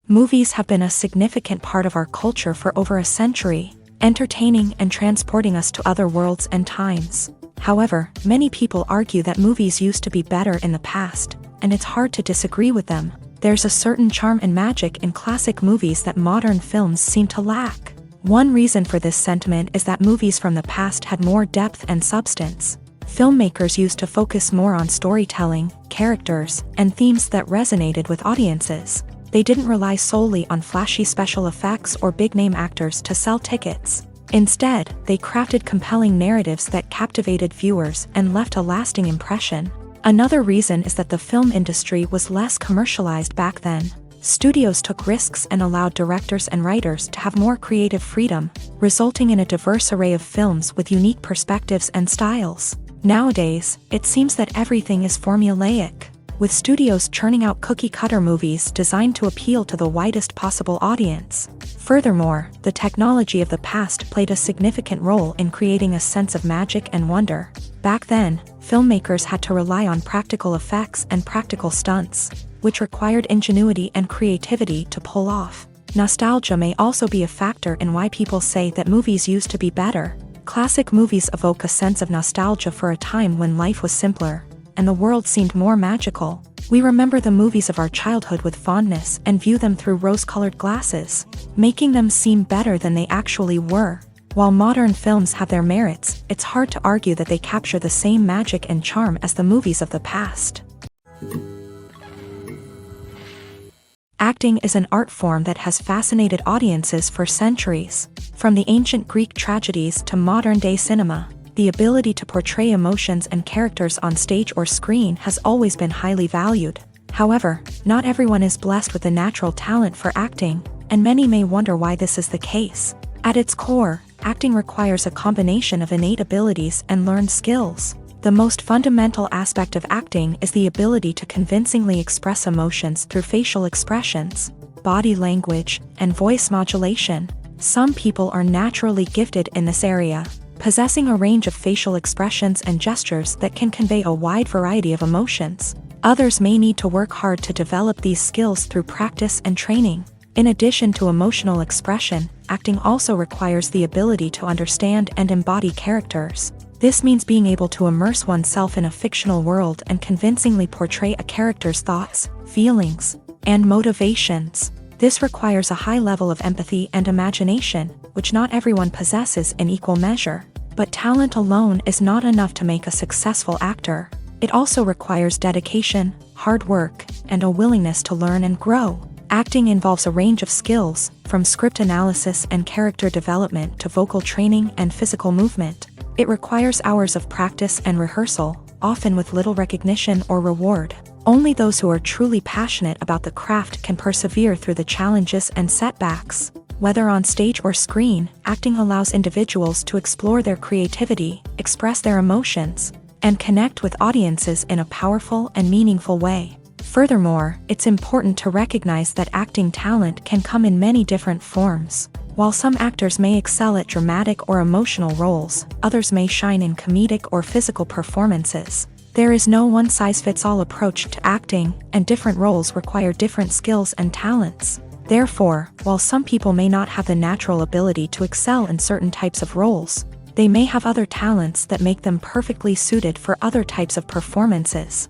Movies have been a significant part of our culture for over a century, entertaining and transporting us to other worlds and times. However, many people argue that movies used to be better in the past, and it's hard to disagree with them. There's a certain charm and magic in classic movies that modern films seem to lack. One reason for this sentiment is that movies from the past had more depth and substance. Filmmakers used to focus more on storytelling, characters, and themes that resonated with audiences. They didn't rely solely on flashy special effects or big-name actors to sell tickets. Instead, they crafted compelling narratives that captivated viewers and left a lasting impression. Another reason is that the film industry was less commercialized back then. Studios took risks and allowed directors and writers to have more creative freedom, resulting in a diverse array of films with unique perspectives and styles. Nowadays, it seems that everything is formulaic, with studios churning out cookie-cutter movies designed to appeal to the widest possible audience. Furthermore, the technology of the past played a significant role in creating a sense of magic and wonder. Back then, filmmakers had to rely on practical effects and practical stunts, which required ingenuity and creativity to pull off. Nostalgia may also be a factor in why people say that movies used to be better. Classic movies evoke a sense of nostalgia for a time when life was simpler, and the world seemed more magical. We remember the movies of our childhood with fondness and view them through rose-colored glasses, making them seem better than they actually were. While modern films have their merits, it's hard to argue that they capture the same magic and charm as the movies of the past. Acting is an art form that has fascinated audiences for centuries. From the ancient Greek tragedies to modern-day cinema, the ability to portray emotions and characters on stage or screen has always been highly valued. However, not everyone is blessed with a natural talent for acting, and many may wonder why this is the case. At its core, acting requires a combination of innate abilities and learned skills. The most fundamental aspect of acting is the ability to convincingly express emotions through facial expressions, body language, and voice modulation. Some people are naturally gifted in this area, possessing a range of facial expressions and gestures that can convey a wide variety of emotions. Others may need to work hard to develop these skills through practice and training. In addition to emotional expression, acting also requires the ability to understand and embody characters. This means being able to immerse oneself in a fictional world and convincingly portray a character's thoughts, feelings, and motivations. This requires a high level of empathy and imagination, which not everyone possesses in equal measure. But talent alone is not enough to make a successful actor. It also requires dedication, hard work, and a willingness to learn and grow. Acting involves a range of skills, from script analysis and character development to vocal training and physical movement. It requires hours of practice and rehearsal, often with little recognition or reward. Only those who are truly passionate about the craft can persevere through the challenges and setbacks. Whether on stage or screen, acting allows individuals to explore their creativity, express their emotions, and connect with audiences in a powerful and meaningful way. Furthermore, it's important to recognize that acting talent can come in many different forms. While some actors may excel at dramatic or emotional roles, others may shine in comedic or physical performances. There is no one-size-fits-all approach to acting, and different roles require different skills and talents. Therefore, while some people may not have the natural ability to excel in certain types of roles, they may have other talents that make them perfectly suited for other types of performances.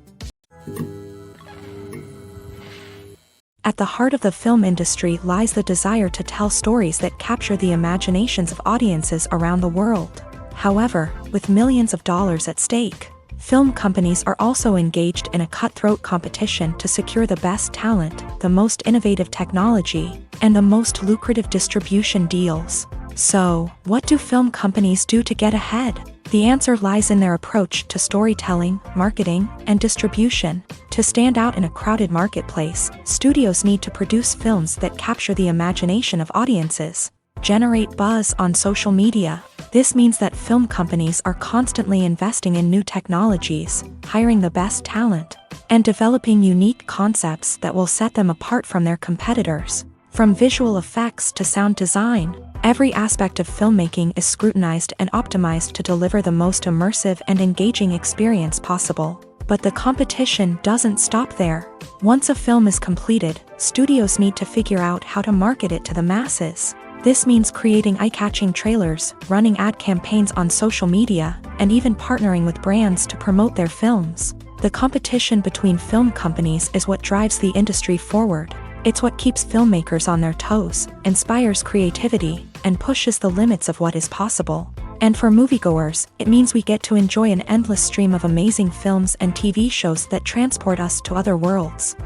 At the heart of the film industry lies the desire to tell stories that capture the imaginations of audiences around the world. However, with millions of dollars at stake, film companies are also engaged in a cutthroat competition to secure the best talent, the most innovative technology, and the most lucrative distribution deals. So, what do film companies do to get ahead? The answer lies in their approach to storytelling, marketing, and distribution. To stand out in a crowded marketplace, studios need to produce films that capture the imagination of audiences, generate buzz on social media. This means that film companies are constantly investing in new technologies, hiring the best talent, and developing unique concepts that will set them apart from their competitors. From visual effects to sound design, every aspect of filmmaking is scrutinized and optimized to deliver the most immersive and engaging experience possible. But the competition doesn't stop there. Once a film is completed, studios need to figure out how to market it to the masses. This means creating eye-catching trailers, running ad campaigns on social media, and even partnering with brands to promote their films. The competition between film companies is what drives the industry forward. It's what keeps filmmakers on their toes, inspires creativity, and pushes the limits of what is possible. And for moviegoers, it means we get to enjoy an endless stream of amazing films and TV shows that transport us to other worlds.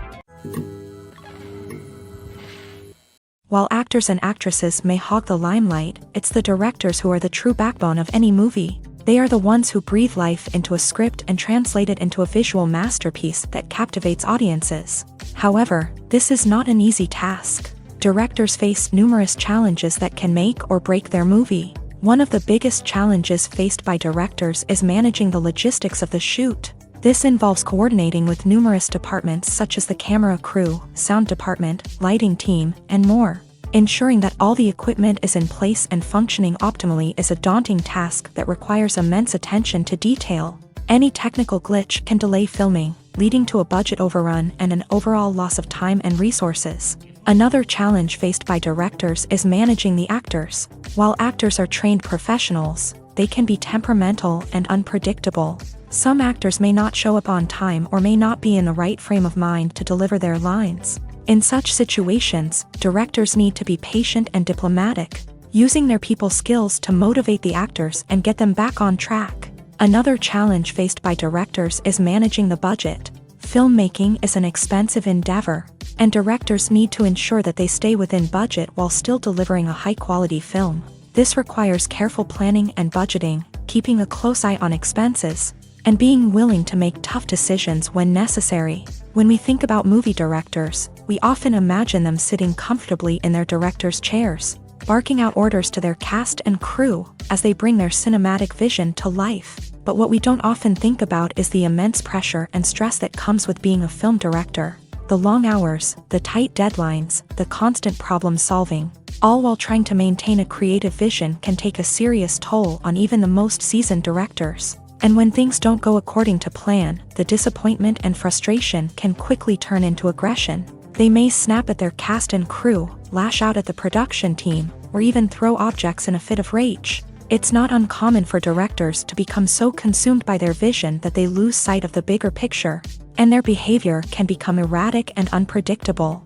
While actors and actresses may hog the limelight, it's the directors who are the true backbone of any movie. They are the ones who breathe life into a script and translate it into a visual masterpiece that captivates audiences. However, this is not an easy task. Directors face numerous challenges that can make or break their movie. One of the biggest challenges faced by directors is managing the logistics of the shoot. This involves coordinating with numerous departments such as the camera crew, sound department, lighting team, and more. Ensuring that all the equipment is in place and functioning optimally is a daunting task that requires immense attention to detail. Any technical glitch can delay filming, leading to a budget overrun and an overall loss of time and resources. Another challenge faced by directors is managing the actors. While actors are trained professionals, they can be temperamental and unpredictable. Some actors may not show up on time or may not be in the right frame of mind to deliver their lines. In such situations, directors need to be patient and diplomatic, using their people skills to motivate the actors and get them back on track. Another challenge faced by directors is managing the budget. Filmmaking is an expensive endeavor, and directors need to ensure that they stay within budget while still delivering a high-quality film. This requires careful planning and budgeting, keeping a close eye on expenses, and being willing to make tough decisions when necessary. When we think about movie directors, we often imagine them sitting comfortably in their director's chairs, barking out orders to their cast and crew as they bring their cinematic vision to life. But what we don't often think about is the immense pressure and stress that comes with being a film director. The long hours, the tight deadlines, the constant problem solving, all while trying to maintain a creative vision can take a serious toll on even the most seasoned directors. And when things don't go according to plan, the disappointment and frustration can quickly turn into aggression. They may snap at their cast and crew, lash out at the production team, or even throw objects in a fit of rage. It's not uncommon for directors to become so consumed by their vision that they lose sight of the bigger picture, and their behavior can become erratic and unpredictable.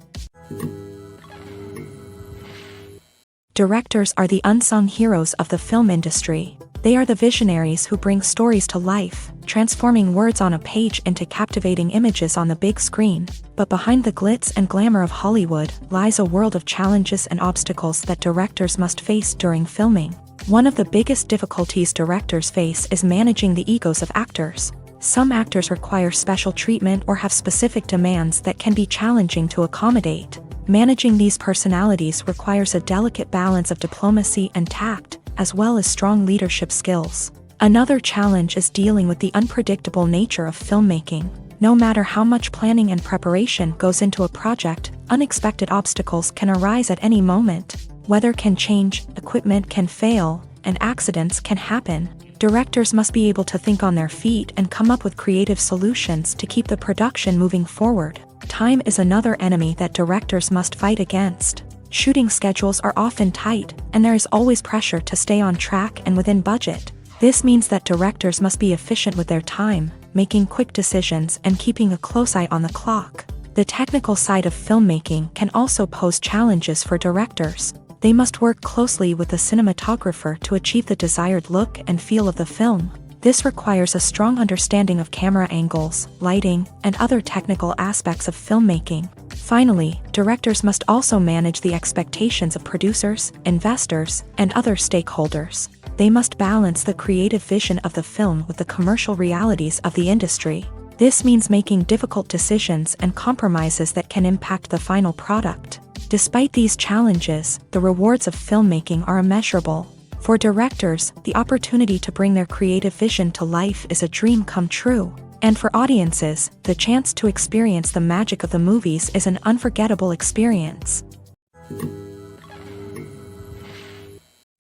Directors are the unsung heroes of the film industry. They are the visionaries who bring stories to life, transforming words on a page into captivating images on the big screen. But behind the glitz and glamour of Hollywood lies a world of challenges and obstacles that directors must face during filming. One of the biggest difficulties directors face is managing the egos of actors. Some actors require special treatment or have specific demands that can be challenging to accommodate. Managing these personalities requires a delicate balance of diplomacy and tact, as well as strong leadership skills. Another challenge is dealing with the unpredictable nature of filmmaking. No matter how much planning and preparation goes into a project, unexpected obstacles can arise at any moment. Weather can change, equipment can fail, and accidents can happen. Directors must be able to think on their feet and come up with creative solutions to keep the production moving forward. Time is another enemy that directors must fight against. Shooting schedules are often tight, and there is always pressure to stay on track and within budget. This means that directors must be efficient with their time, making quick decisions and keeping a close eye on the clock. The technical side of filmmaking can also pose challenges for directors. They must work closely with the cinematographer to achieve the desired look and feel of the film. This requires a strong understanding of camera angles, lighting, and other technical aspects of filmmaking. Finally, directors must also manage the expectations of producers, investors, and other stakeholders. They must balance the creative vision of the film with the commercial realities of the industry. This means making difficult decisions and compromises that can impact the final product. Despite these challenges, the rewards of filmmaking are immeasurable. For directors, the opportunity to bring their creative vision to life is a dream come true. And for audiences, the chance to experience the magic of the movies is an unforgettable experience.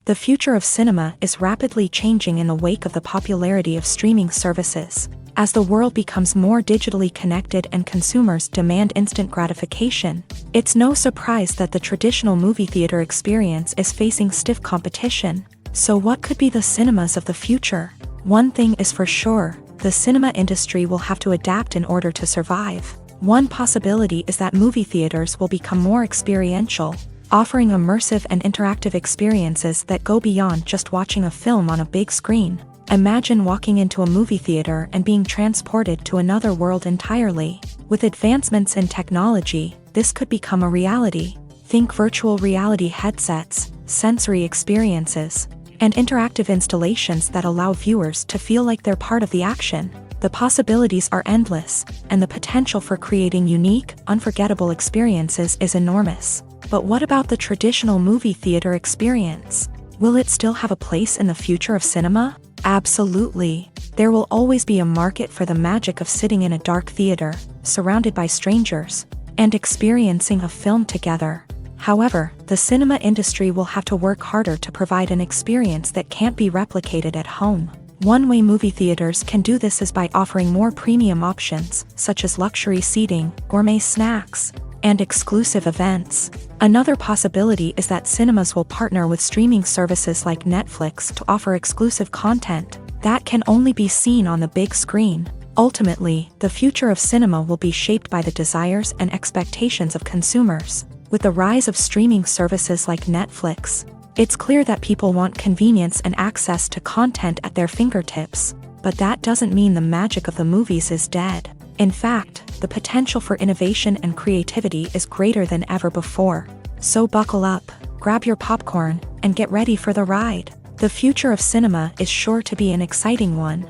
The future of cinema is rapidly changing in the wake of the popularity of streaming services. As the world becomes more digitally connected and consumers demand instant gratification, it's no surprise that the traditional movie theater experience is facing stiff competition. So what could be the cinemas of the future? One thing is for sure, the cinema industry will have to adapt in order to survive. One possibility is that movie theaters will become more experiential, offering immersive and interactive experiences that go beyond just watching a film on a big screen. Imagine walking into a movie theater and being transported to another world entirely. With advancements in technology, this could become a reality. Think virtual reality headsets, sensory experiences, and interactive installations that allow viewers to feel like they're part of the action. The possibilities are endless, and the potential for creating unique, unforgettable experiences is enormous. But what about the traditional movie theater experience? Will it still have a place in the future of cinema? Absolutely. There will always be a market for the magic of sitting in a dark theater, surrounded by strangers, and experiencing a film together. However, the cinema industry will have to work harder to provide an experience that can't be replicated at home. One way movie theaters can do this is by offering more premium options, such as luxury seating, gourmet snacks, and exclusive events. Another possibility is that cinemas will partner with streaming services like Netflix to offer exclusive content that can only be seen on the big screen. Ultimately, the future of cinema will be shaped by the desires and expectations of consumers. With the rise of streaming services like Netflix, it's clear that people want convenience and access to content at their fingertips. But that doesn't mean the magic of the movies is dead. In fact, the potential for innovation and creativity is greater than ever before. So buckle up, grab your popcorn, and get ready for the ride. The future of cinema is sure to be an exciting one.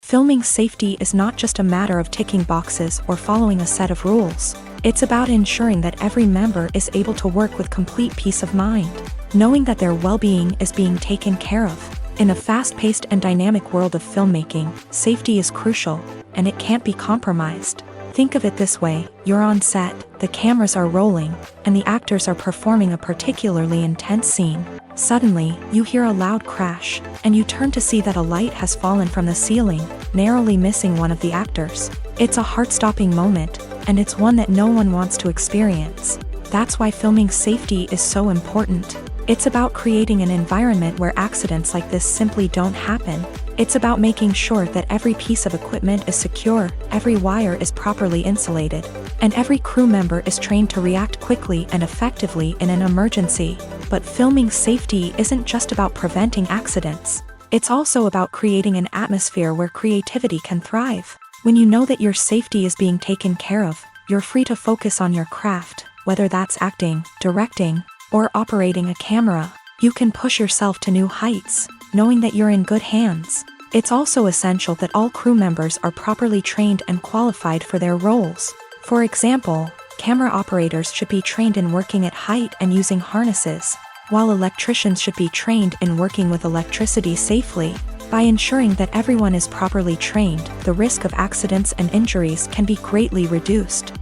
Filming safety is not just a matter of ticking boxes or following a set of rules. It's about ensuring that every member is able to work with complete peace of mind, knowing that their well-being is being taken care of. In a fast-paced and dynamic world of filmmaking, safety is crucial, and it can't be compromised. Think of it this way: you're on set, the cameras are rolling, and the actors are performing a particularly intense scene. Suddenly, you hear a loud crash, and you turn to see that a light has fallen from the ceiling, narrowly missing one of the actors. It's a heart-stopping moment, and it's one that no one wants to experience. That's why filming safety is so important. It's about creating an environment where accidents like this simply don't happen. It's about making sure that every piece of equipment is secure, every wire is properly insulated, and every crew member is trained to react quickly and effectively in an emergency. But filming safety isn't just about preventing accidents. It's also about creating an atmosphere where creativity can thrive. When you know that your safety is being taken care of, you're free to focus on your craft, whether that's acting, directing, or operating a camera. You can push yourself to new heights, knowing that you're in good hands. It's also essential that all crew members are properly trained and qualified for their roles. For example, camera operators should be trained in working at height and using harnesses, while electricians should be trained in working with electricity safely. By ensuring that everyone is properly trained, the risk of accidents and injuries can be greatly reduced.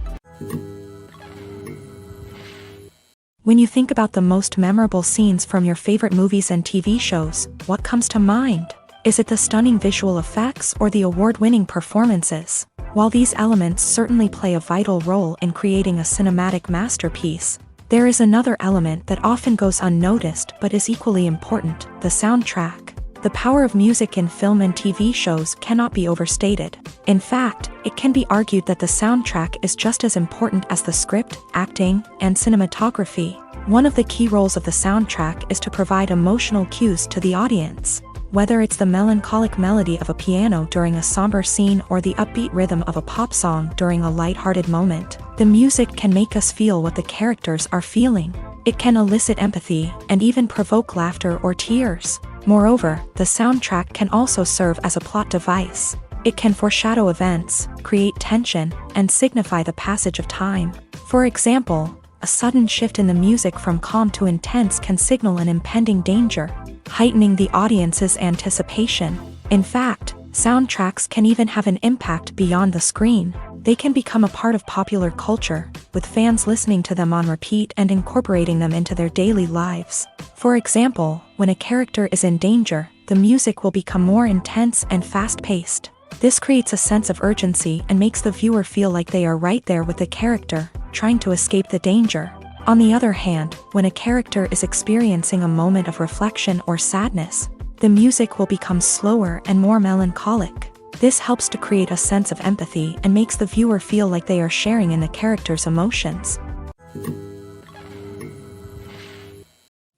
When you think about the most memorable scenes from your favorite movies and TV shows, what comes to mind? Is it the stunning visual effects or the award-winning performances? While these elements certainly play a vital role in creating a cinematic masterpiece, there is another element that often goes unnoticed but is equally important: the soundtrack. The power of music in film and TV shows cannot be overstated. In fact, it can be argued that the soundtrack is just as important as the script, acting, and cinematography. One of the key roles of the soundtrack is to provide emotional cues to the audience. Whether it's the melancholic melody of a piano during a somber scene or the upbeat rhythm of a pop song during a light-hearted moment, the music can make us feel what the characters are feeling. It can elicit empathy and even provoke laughter or tears. Moreover, the soundtrack can also serve as a plot device. It can foreshadow events, create tension, and signify the passage of time. For example, a sudden shift in the music from calm to intense can signal an impending danger, heightening the audience's anticipation. In fact, soundtracks can even have an impact beyond the screen. They can become a part of popular culture, with fans listening to them on repeat and incorporating them into their daily lives. For example, when a character is in danger, the music will become more intense and fast-paced. This creates a sense of urgency and makes the viewer feel like they are right there with the character, trying to escape the danger. On the other hand, when a character is experiencing a moment of reflection or sadness, the music will become slower and more melancholic. This helps to create a sense of empathy and makes the viewer feel like they are sharing in the character's emotions.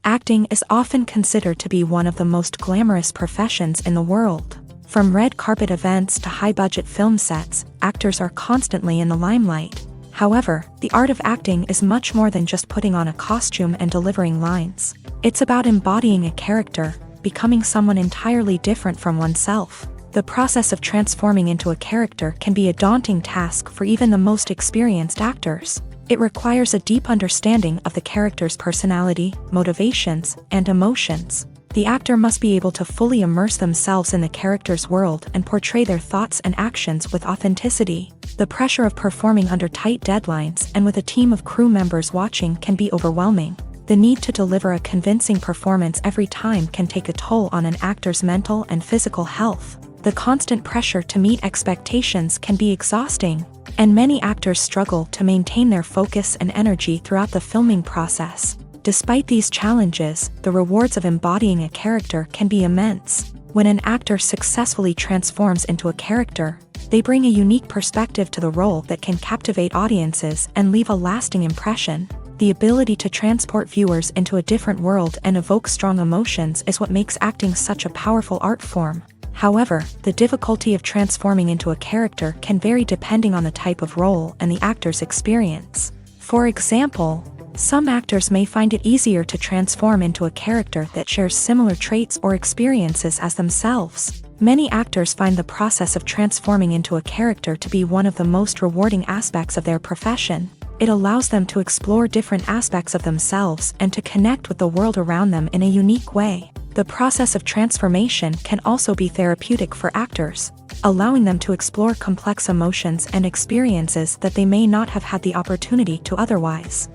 Acting is often considered to be one of the most glamorous professions in the world. From red carpet events to high-budget film sets, actors are constantly in the limelight. However, the art of acting is much more than just putting on a costume and delivering lines. It's about embodying a character, becoming someone entirely different from oneself. The process of transforming into a character can be a daunting task for even the most experienced actors. It requires a deep understanding of the character's personality, motivations, and emotions. The actor must be able to fully immerse themselves in the character's world and portray their thoughts and actions with authenticity. The pressure of performing under tight deadlines and with a team of crew members watching can be overwhelming. The need to deliver a convincing performance every time can take a toll on an actor's mental and physical health. The constant pressure to meet expectations can be exhausting, and many actors struggle to maintain their focus and energy throughout the filming process. Despite these challenges, the rewards of embodying a character can be immense. When an actor successfully transforms into a character, they bring a unique perspective to the role that can captivate audiences and leave a lasting impression. The ability to transport viewers into a different world and evoke strong emotions is what makes acting such a powerful art form. However, the difficulty of transforming into a character can vary depending on the type of role and the actor's experience. For example, some actors may find it easier to transform into a character that shares similar traits or experiences as themselves. Many actors find the process of transforming into a character to be one of the most rewarding aspects of their profession. It allows them to explore different aspects of themselves and to connect with the world around them in a unique way. The process of transformation can also be therapeutic for actors, allowing them to explore complex emotions and experiences that they may not have had the opportunity to otherwise.